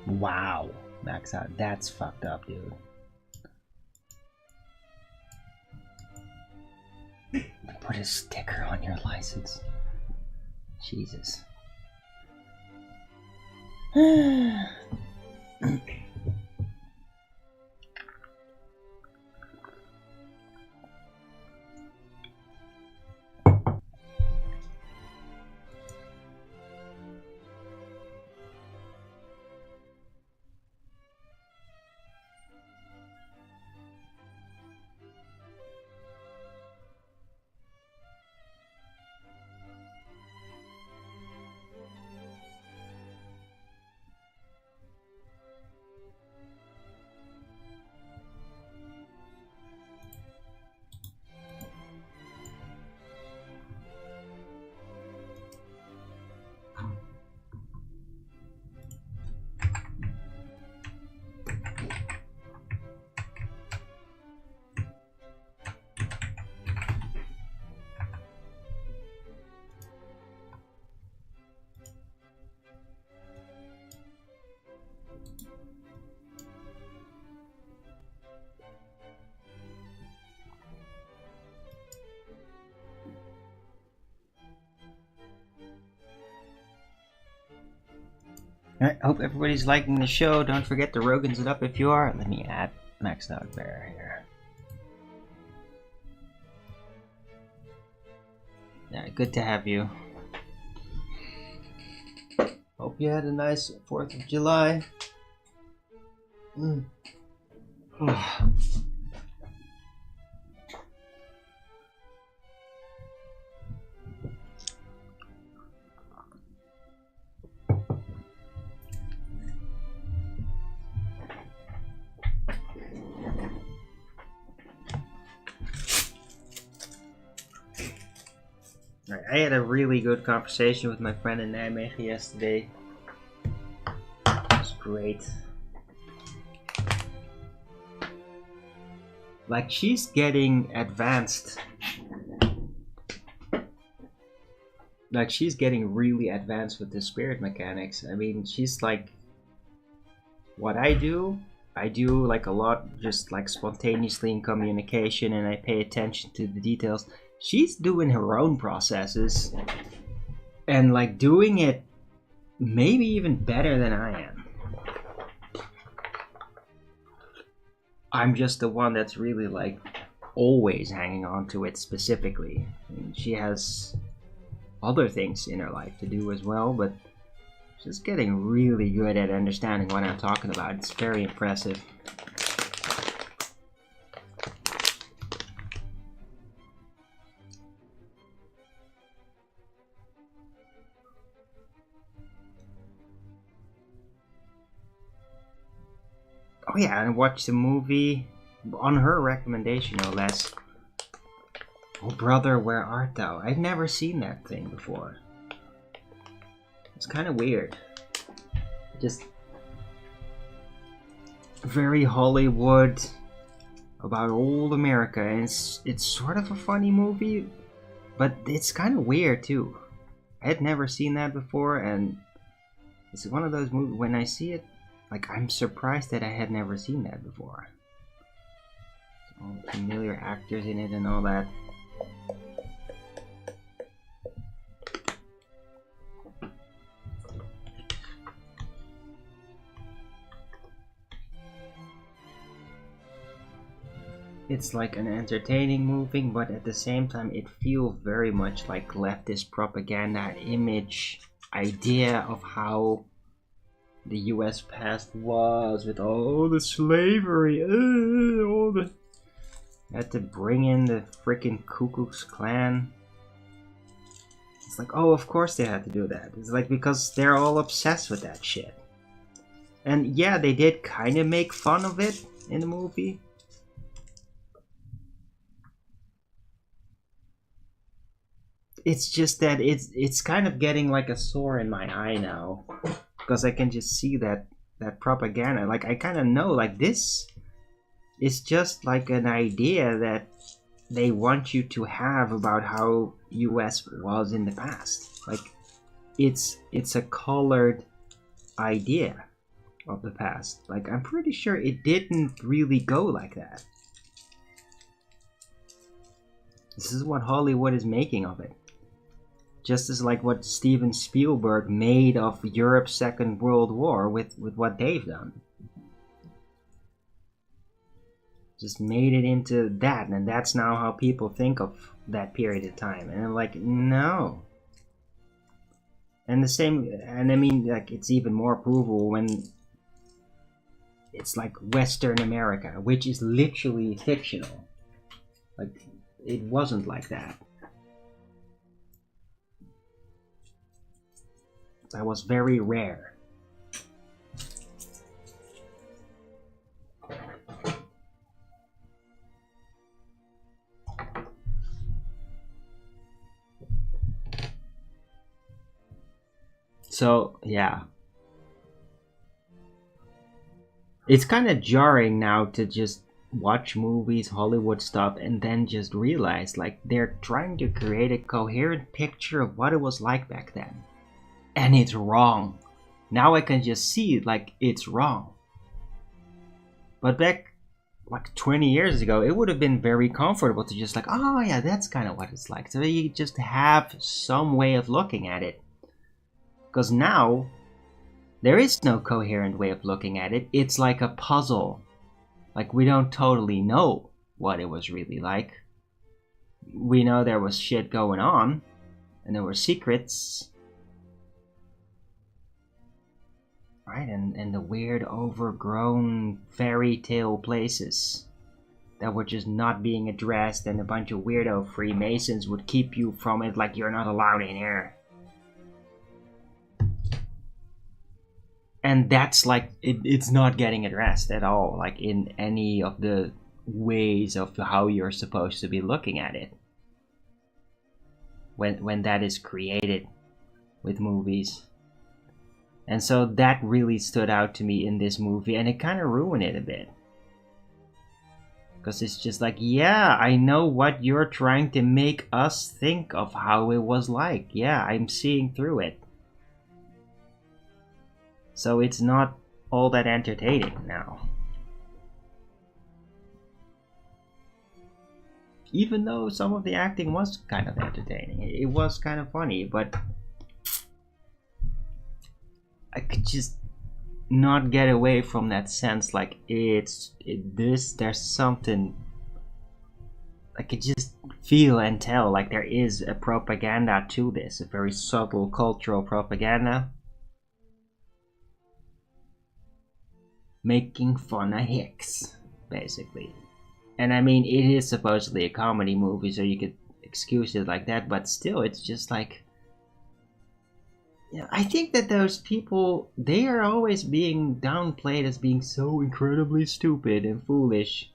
Wow. Max out. That's fucked up, dude. Put a sticker on your license. Jesus. I hope everybody's liking the show. Don't forget to Rogan's it up if you are. Let me add Maxed Out Bear here. Yeah, good to have you. Hope you had a nice 4th of July. I had a really good conversation with my friend in Nijmegen yesterday. It was great. Like, she's getting advanced. Like, she's getting really advanced with the spirit mechanics. I mean, she's like, what I do like a lot just like spontaneously in communication, and I pay attention to the details. She's doing her own processes and like doing it maybe even better than I am. I'm just the one that's really like always hanging on to it specifically. I mean, she has other things in her life to do as well, but she's getting really good at understanding what I'm talking about. It's very impressive. Oh yeah, I watched the movie on her recommendation, no less. Oh brother, where art thou? I've never seen that thing before. It's kind of weird. Just very Hollywood about old America, and it's sort of a funny movie, but it's kind of weird too. I had never seen that before, and it's one of those movies when I see it, like, I'm surprised that I had never seen that before. All familiar actors in it and all that. It's like an entertaining movie, but at the same time it feels very much like leftist propaganda image idea of how the US past was with all the slavery, all the... Had to bring in the freaking Ku Klux Klan. It's like, oh, of course they had to do that. It's like, because they're all obsessed with that shit. And yeah, they did kind of make fun of it in the movie. It's just that it's kind of getting like a sore in my eye now. Because I can just see that propaganda. Like, I kind of know, like, this is just like an idea that they want you to have about how US was in the past. Like, it's a colored idea. of the past. Like, I'm pretty sure it didn't really go like that. This is what Hollywood is making of it. Just as like what Steven Spielberg made of Europe's Second World War with what they've done. Just made it into that, and that's now how people think of that period of time. And I'm like, no. And the same, and I mean, like, it's even more provable when it's like Western America, which is literally fictional. Like, it wasn't like that. That was very rare. So, yeah. It's kind of jarring now to just watch movies, Hollywood stuff, and then just realize, like, they're trying to create a coherent picture of what it was like back then. And it's wrong. Now I can just see, like, it's wrong. But back, like, 20 years ago, it would have been very comfortable to just like, oh yeah, that's kind of what it's like. So you just have some way of looking at it. Because now, there is no coherent way of looking at it. It's like a puzzle. Like, we don't totally know what it was really like. We know there was shit going on, and there were secrets. Right, and the weird overgrown fairy tale places that were just not being addressed, and a bunch of weirdo Freemasons would keep you from it, like, you're not allowed in here. And that's like, it's not getting addressed at all, like in any of the ways of how you're supposed to be looking at it. When that is created with movies. And so that really stood out to me in this movie, and it kind of ruined it a bit. Because it's just like, yeah, I know what you're trying to make us think of how it was like. Yeah, I'm seeing through it. So it's not all that entertaining now. Even though some of the acting was kind of entertaining. It was kind of funny, but I could just not get away from that sense, like there's something I could just feel and tell, like there is a propaganda to this, a very subtle cultural propaganda. Making fun of Hicks, basically. And I mean, it is supposedly a comedy movie, so you could excuse it like that, but still, it's just like, yeah, I think that those people, they are always being downplayed as being so incredibly stupid and foolish.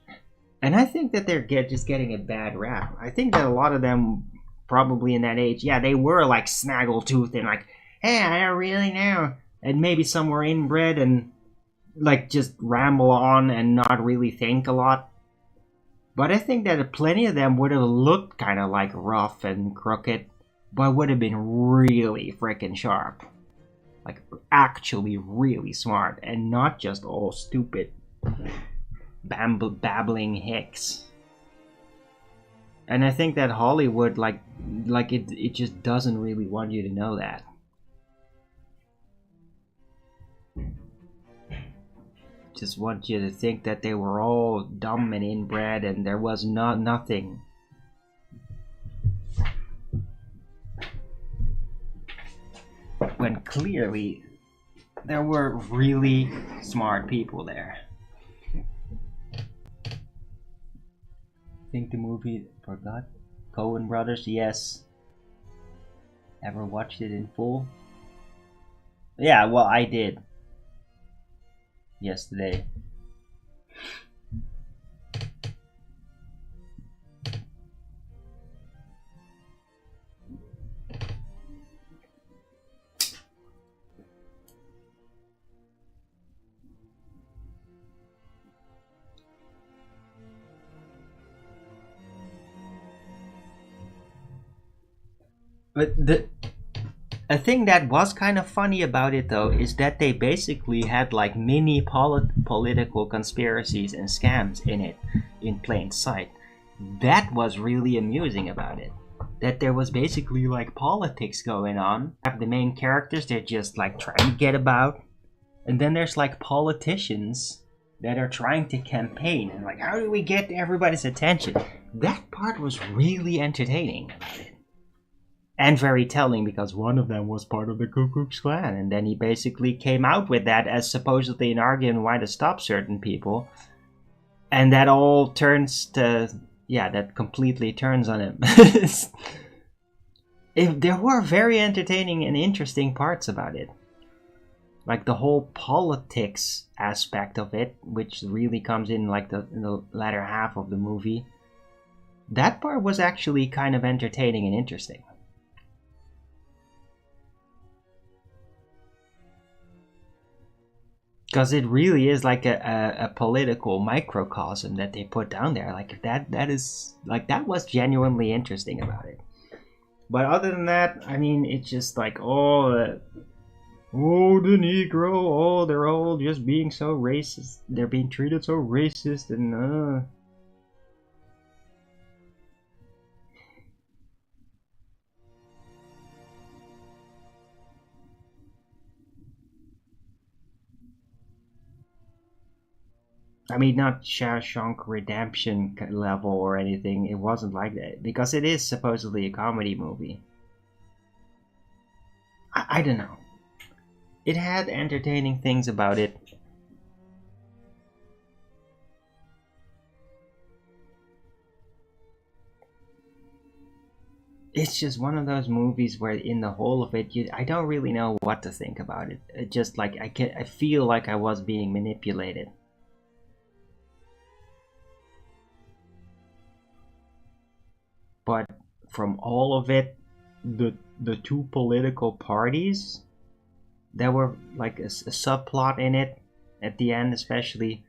And I think that they're just getting a bad rap. I think that a lot of them, probably in that age, yeah, they were like snaggletooth and like, hey, I don't really know. And maybe some were inbred and like just ramble on and not really think a lot. But I think that plenty of them would have looked kind of like rough and crooked, but would have been really freaking sharp. Like actually really smart and not just all stupid babbling Hicks. And I think that Hollywood like it just doesn't really want you to know that. Just want you to think that they were all dumb and inbred and there was nothing. When clearly there were really smart people there. Think the movie, forgot? Coen Brothers, yes. Ever watched it in full? Yeah, well, I did. Yesterday. But A thing that was kind of funny about it though is that they basically had like mini political conspiracies and scams in it in plain sight. That was really amusing about it. That there was basically like politics going on. The main characters, they're just like trying to get about. And then there's like politicians that are trying to campaign and like, how do we get everybody's attention? That part was really entertaining about it. And very telling, because one of them was part of the Ku Klux Klan, and then he basically came out with that as supposedly an argument why to stop certain people. And that all turns to, yeah, that completely turns on him. There were very entertaining and interesting parts about it. Like the whole politics aspect of it, which really comes in like in the latter half of the movie. That part was actually kind of entertaining and interesting. Because it really is like a political microcosm that they put down there. Like that is like, that was genuinely interesting about it. But other than that, I mean, it's just like, oh, the Negro, oh, they're all just being so racist. They're being treated so racist, and I mean, not Shawshank Redemption level or anything. It wasn't like that, because it is supposedly a comedy movie. I don't know. It had entertaining things about it. It's just one of those movies where in the whole of it, I don't really know what to think about it. It just like, I feel like I was being manipulated. But from all of it, the two political parties, there were like a subplot in it at the end, especially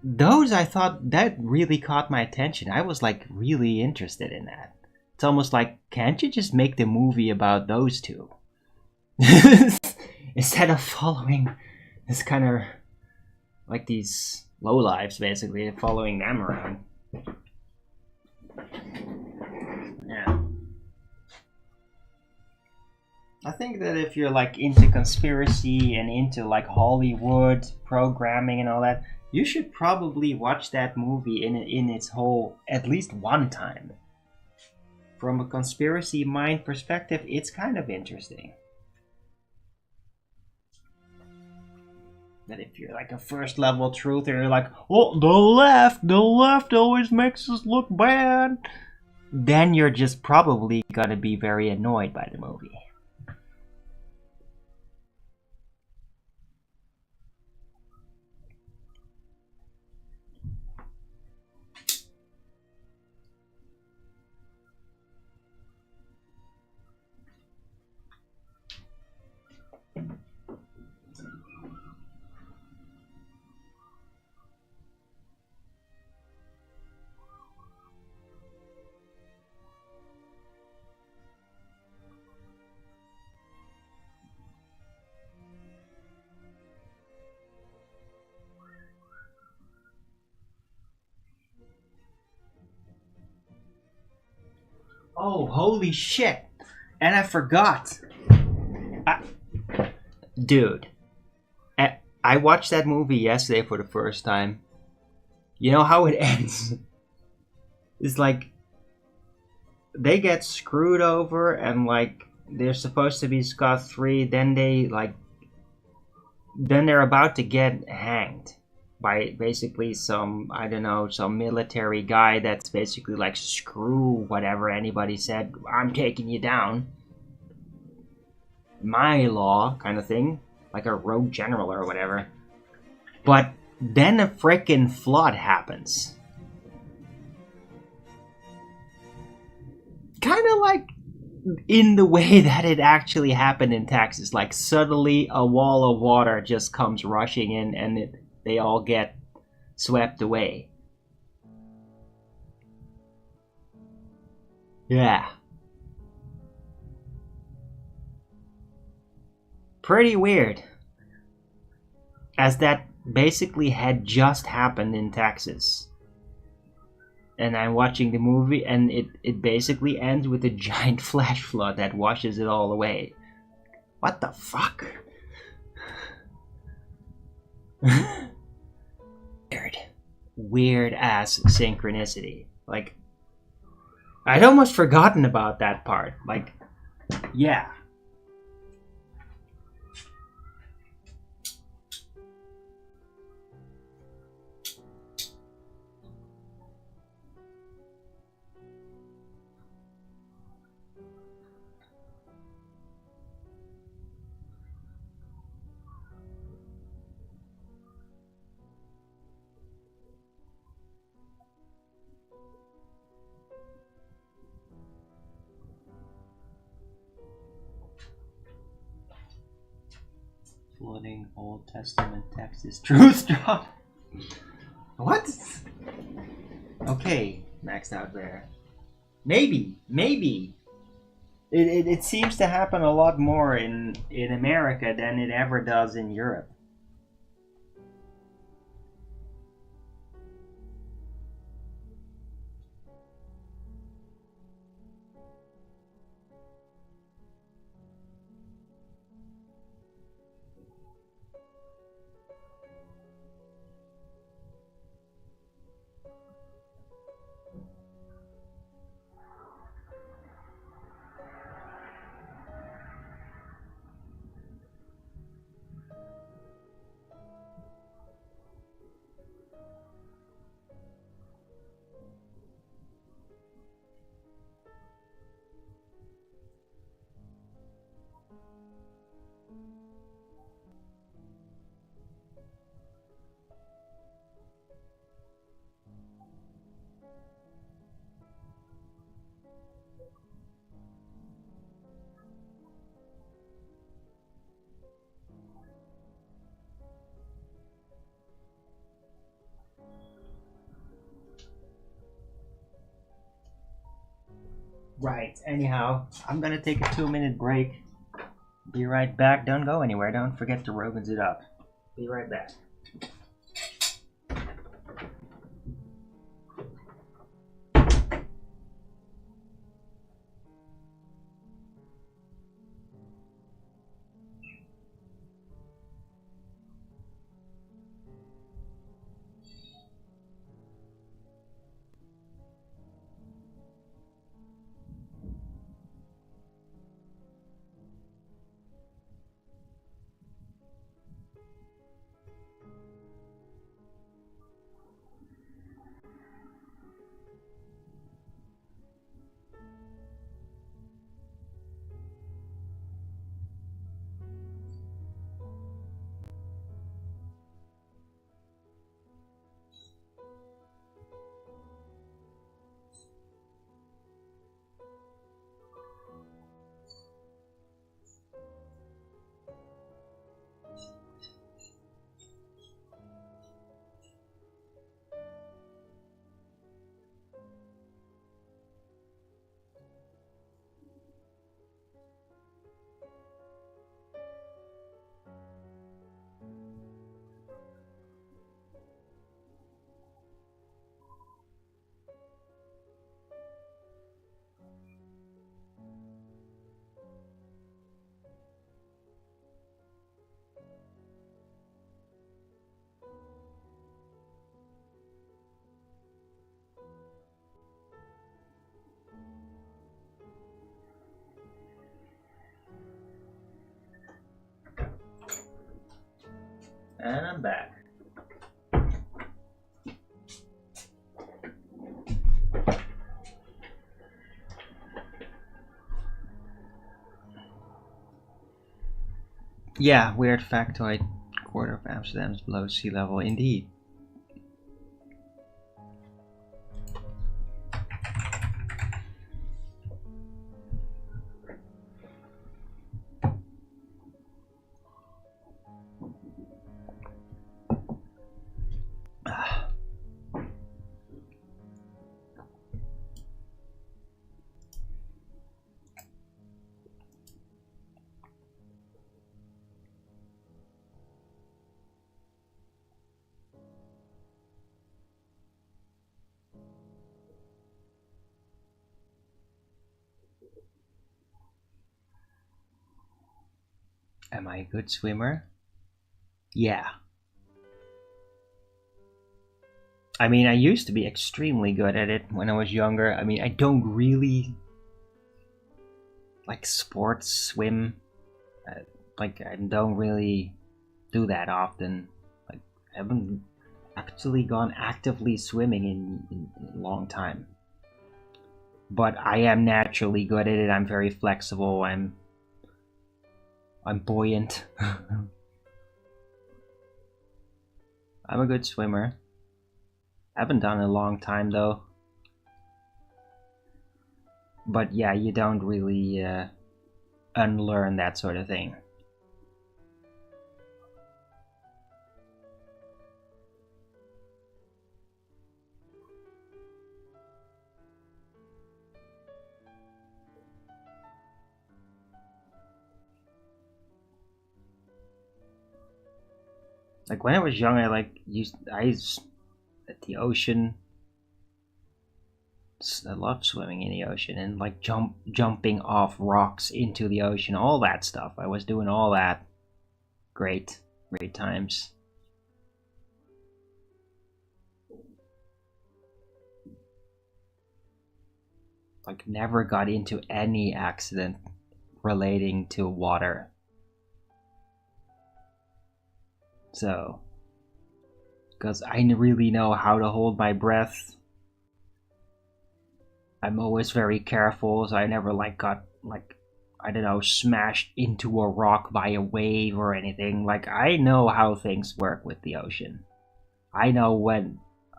those, I thought that really caught my attention. I was like really interested in that. It's almost like, can't you just make the movie about those two instead of following this kind of like these lowlifes, basically following them around. Yeah. I think that if you're like into conspiracy and into like Hollywood programming and all that, you should probably watch that movie in its whole at least one time. From a conspiracy mind perspective, it's kind of interesting. That if you're like a first level truther, you're like, oh, the left always makes us look bad, then you're just probably gonna be very annoyed by the movie. Oh, holy shit! And I forgot! Dude. I watched that movie yesterday for the first time. You know how it ends? It's like, they get screwed over and like, they're supposed to be scot-free, then they're about to get hanged by basically some, I don't know, some military guy that's basically like, screw whatever anybody said, I'm taking you down. My law, kind of thing. Like a rogue general or whatever. But then a frickin' flood happens. Kind of like in the way that it actually happened in Texas. Like suddenly a wall of water just comes rushing in and they all get swept away. Yeah. Pretty weird. As that basically had just happened in Texas. And I'm watching the movie and it basically ends with a giant flash flood that washes it all away. What the fuck? Weird ass synchronicity. Like, I'd almost forgotten about that part. Like, yeah. Floating Old Testament text is truth drop. What? Okay, maxed out there. Maybe. It seems to happen a lot more in America than it ever does in Europe. Right, anyhow, I'm gonna take a 2-minute break. Be right back. Don't go anywhere. Don't forget to Rogan's it up. Be right back. And I'm back. Yeah, weird factoid. Quarter of Amsterdam's below sea level, indeed. Am I a good swimmer? Yeah. I mean, I used to be extremely good at it when I was younger. I mean, I don't really like sports swim. Like, I don't really do that often. Like, I haven't actually gone actively swimming in a long time. But I am naturally good at it. I'm very flexible. I'm buoyant. I'm a good swimmer. I haven't done it in a long time though. But yeah, you don't really unlearn that sort of thing. Like when I was young, I at the ocean. I love swimming in the ocean and like jumping off rocks into the ocean, all that stuff. I was doing all that. Great times. Like never got into any accident relating to water. So, because I really know how to hold my breath. I'm always very careful, so I never like got like, I don't know, smashed into a rock by a wave or anything. Like I know how things work with the ocean. I know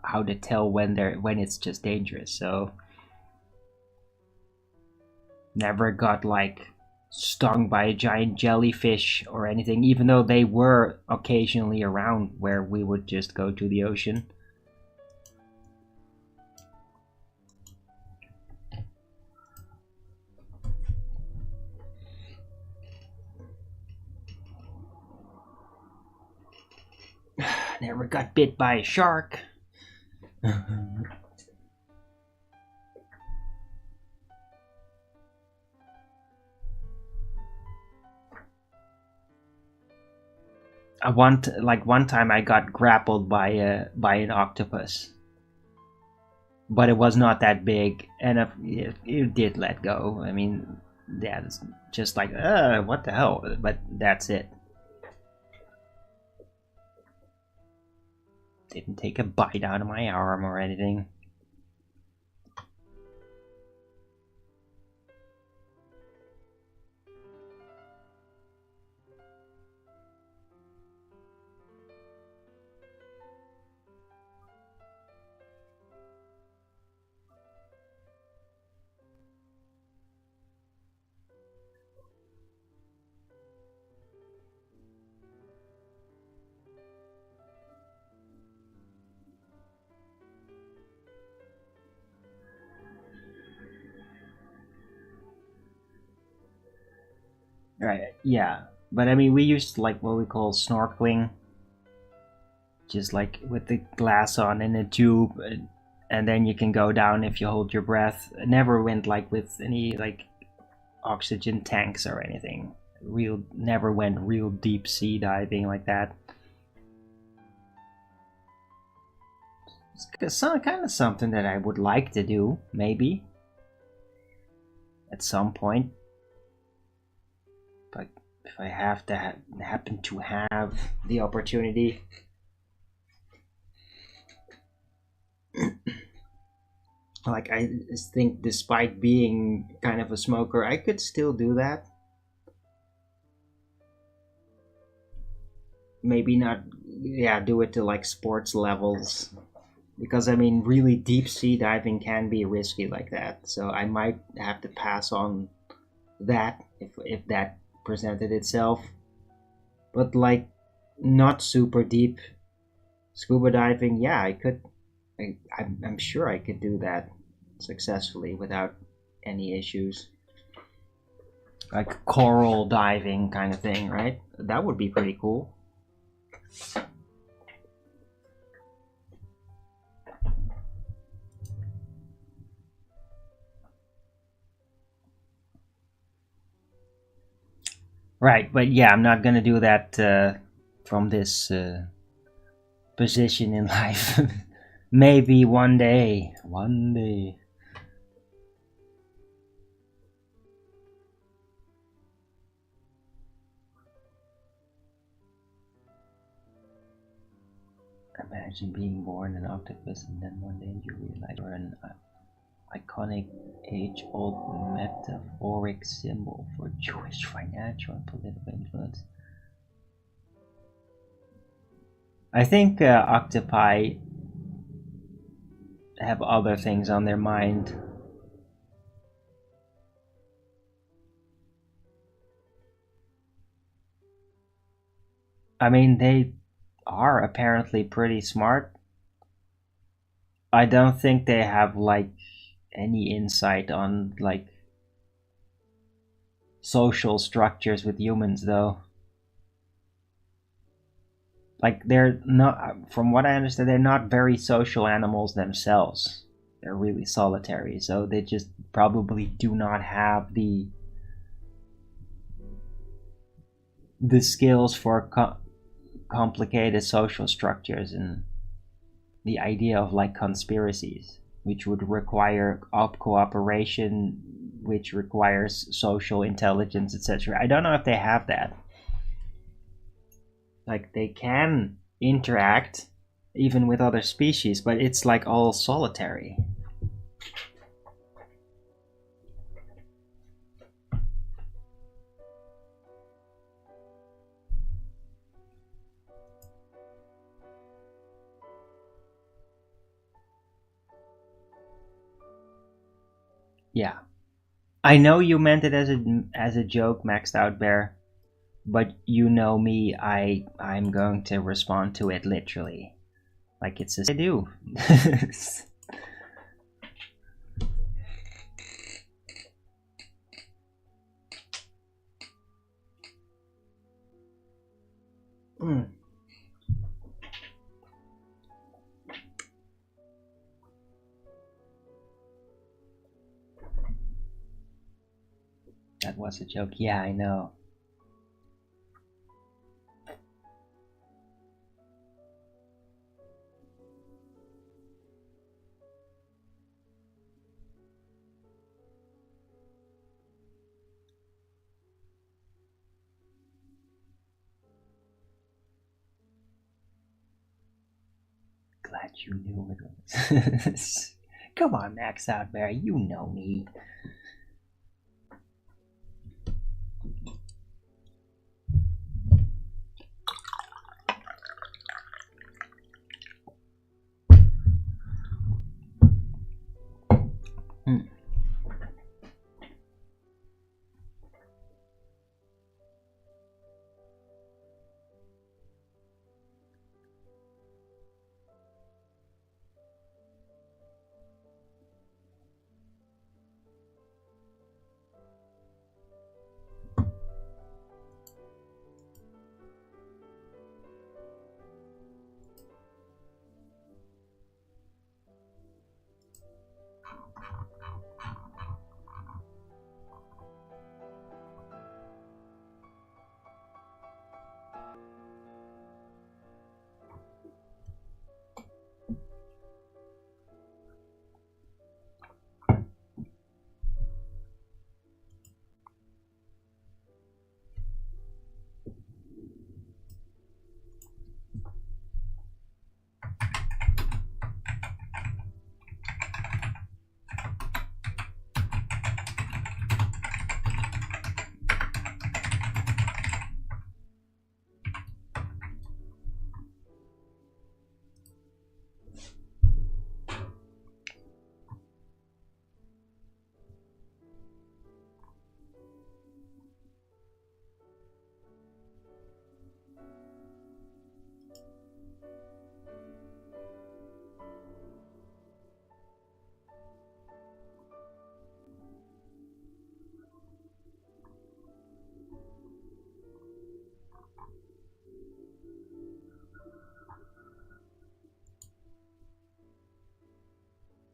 how to tell when it's just dangerous. So never got like stung by a giant jellyfish or anything, even though they were occasionally around where we would just go to the ocean. Never got bit by a shark. One time I got grappled by an octopus, but it was not that big, and it did let go. I mean, that's just like what the hell, but that's it. Didn't take a bite out of my arm or anything. Right, yeah. But I mean, we used like what we call snorkeling. Just like with the glass on in a tube, and then you can go down if you hold your breath. I never went like with any like oxygen tanks or anything. Never went real deep sea diving like that. It's kind of something that I would like to do, maybe. At some point. But if I have to happen to have the opportunity. Like, I think despite being kind of a smoker, I could still do that. Maybe not, yeah, do it to like sports levels. Because, I mean, really deep sea diving can be risky like that. So I might have to pass on that if that presented itself. But like, not super deep scuba diving, yeah, I could. I'm sure I could do that successfully without any issues. Like coral diving kind of thing, right? That would be pretty cool. Right, but yeah, I'm not gonna do that from this position in life. Maybe one day. One day. Imagine being born an octopus and then one day you realize you're an iconic age-old metaphoric symbol for Jewish financial and political influence. I think octopi have other things on their mind. I mean, they are apparently pretty smart. I don't think they have like any insight on like social structures with humans though. Like they're not, from what I understand, they're not very social animals themselves. They're really solitary, so they just probably do not have the skills for complicated social structures and the idea of like conspiracies, which would require cooperation, which requires social intelligence, etc. I don't know if they have that. Like they can interact even with other species, but it's like all solitary. Yeah. I know you meant it as a joke, Maxed Out Bear, but you know me, I'm going to respond to it literally. Like it's as I do. That was a joke. Yeah, I know. Glad you knew it was. Come on, Max Out Bear, you know me.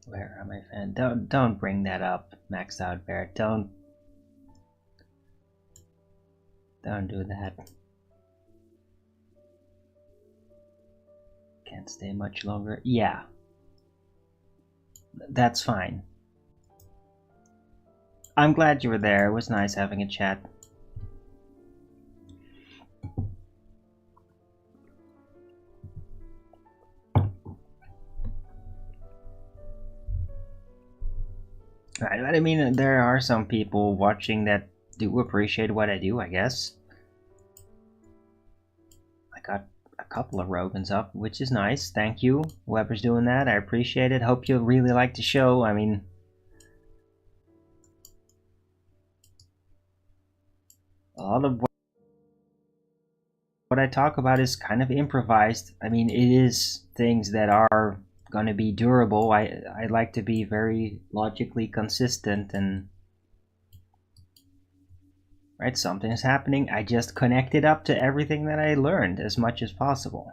Where am I, fan? Don't bring that up, Maxed Out Bear. Don't. Don't do that. Can't stay much longer. Yeah. That's fine. I'm glad you were there. It was nice having a chat. Right, but I mean, there are some people watching that do appreciate what I do, I guess. I got a couple of Rogans up, which is nice. Thank you, whoever's doing that. I appreciate it. Hope you really like the show. I mean, a lot of what I talk about is kind of improvised. I mean, it is things that are going to be durable. I like to be very logically consistent, and right, something is happening, I just connect it up to everything that I learned as much as possible.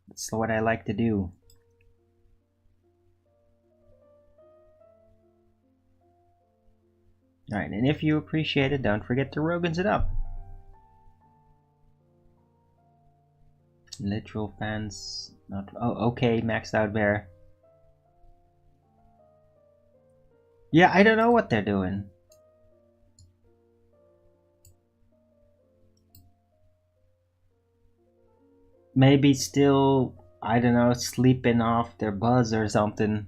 That's what I like to do. Alright, and if you appreciate it, don't forget to Rogans it up. Literal fans, not. Oh, okay, maxed out bear. Yeah, I don't know what they're doing. Maybe still, I don't know, sleeping off their buzz or something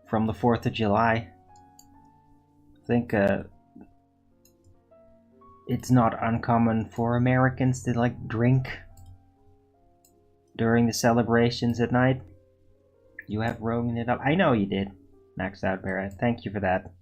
from the 4th of July. I think it's not uncommon for Americans to like drink during the celebrations at night. You have Rogan it up. I know you did, Maxed Out Bear. Thank you for that.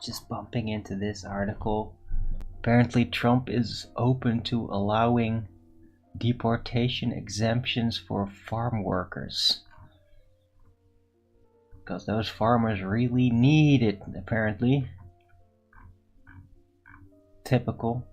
Just bumping into this article. Apparently Trump is open to allowing deportation exemptions for farm workers. Because those farmers really need it, apparently. Typical.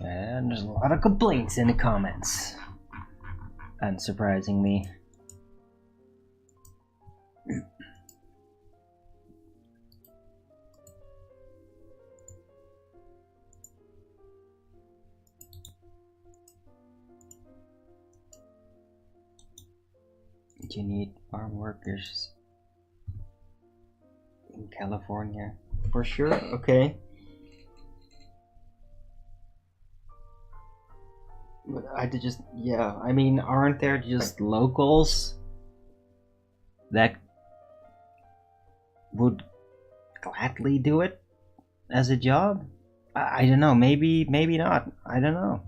And there's a lot of complaints in the comments. Unsurprisingly. You need farm workers in California. For sure, okay. But I did just, yeah, I mean, aren't there just locals that would gladly do it as a job? I don't know, maybe not, I don't know.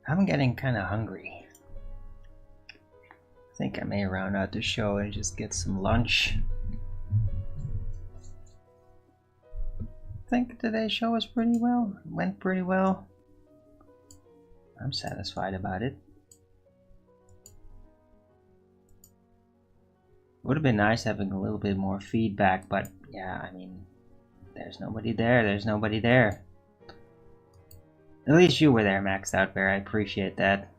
I'm getting kind of hungry. I think I may round out the show and just get some lunch. I think today's show was went pretty well. I'm satisfied about it. Would have been nice having a little bit more feedback, but yeah, I mean, there's nobody there. There's nobody there. At least you were there, Maxed Out Bear. I appreciate that.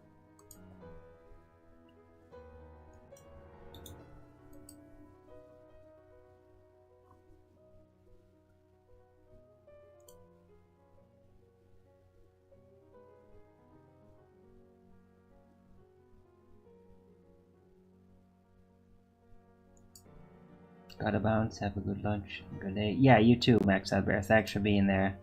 Gotta bounce, have a good lunch, good day. Yeah, you too, Max Out Bear. Thanks for being there.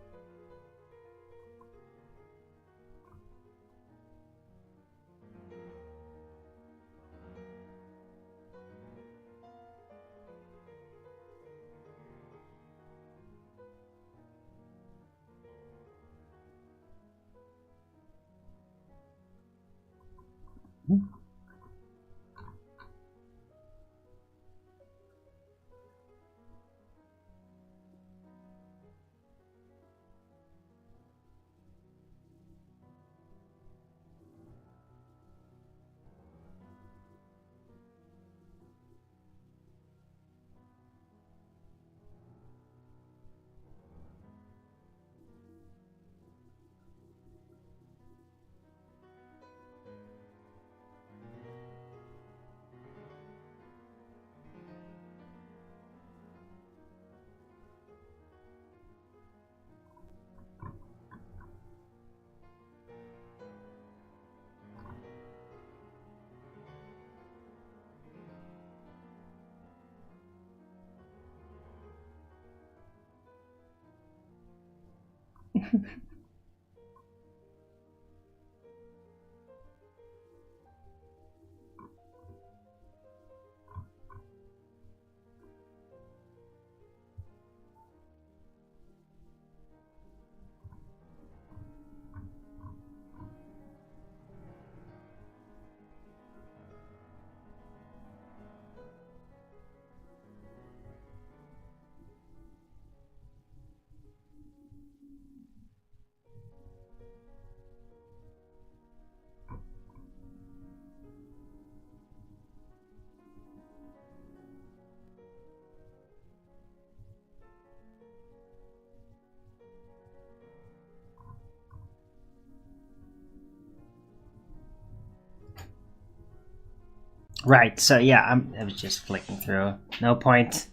Right, so yeah, I was just flicking through. No point.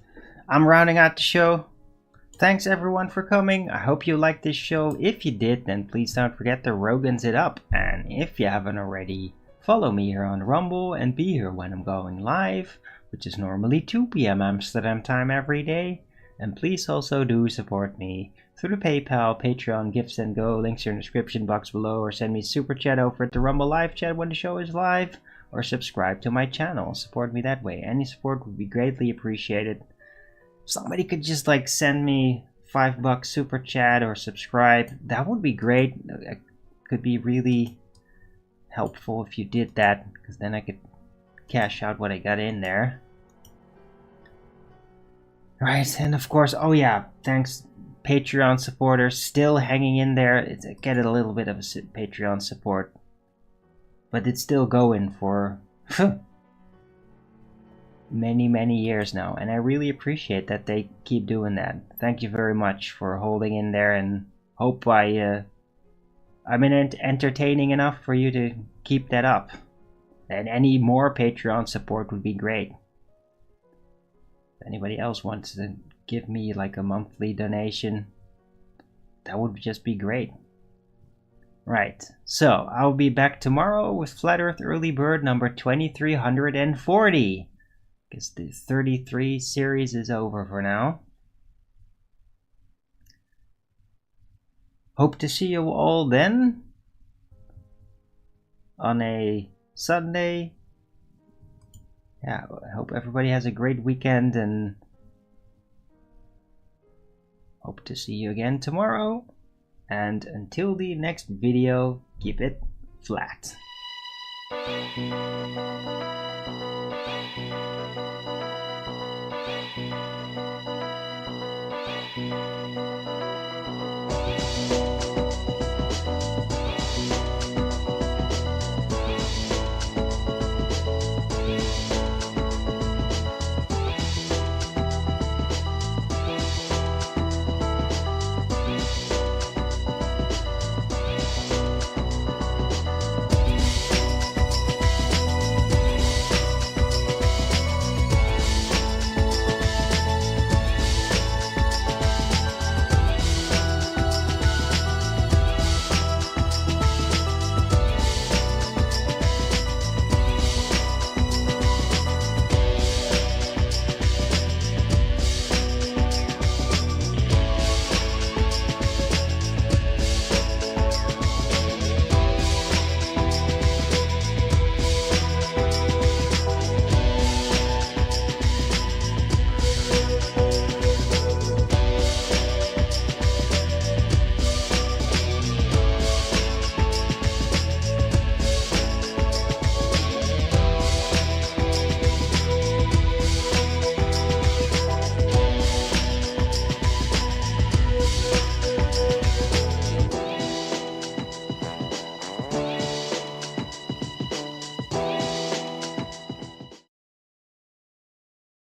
I'm rounding out the show. Thanks everyone for coming. I hope you liked this show. If you did, then please don't forget to Rogan's it up. And if you haven't already, follow me here on Rumble and be here when I'm going live, which is normally 2 p.m. Amsterdam time every day. And please also do support me through the PayPal, Patreon, Gifts and Go. Links are in the description box below, or send me super chat over at the Rumble live chat when the show is live, or subscribe to my channel. Support me that way. Any support would be greatly appreciated. Somebody could just like send me $5 super chat or subscribe. That would be great. It could be really helpful if you did that, because then I could cash out what I got in there. Right, and of course, oh yeah, thanks Patreon supporters, still hanging in there. Get a little bit of a Patreon support, but it's still going for many years now, and I really appreciate that they keep doing that. Thank you very much for holding in there, and hope I'm entertaining enough for you to keep that up. And any more Patreon support would be great. If anybody else wants to give me like a monthly donation, that would just be great. Right, so I'll be back tomorrow with Flat Earth Early Bird number 2340. Guess the 33 series is over for now. Hope to see you all then on a Sunday. Yeah, I hope everybody has a great weekend, and hope to see you again tomorrow. And until the next video, keep it flat.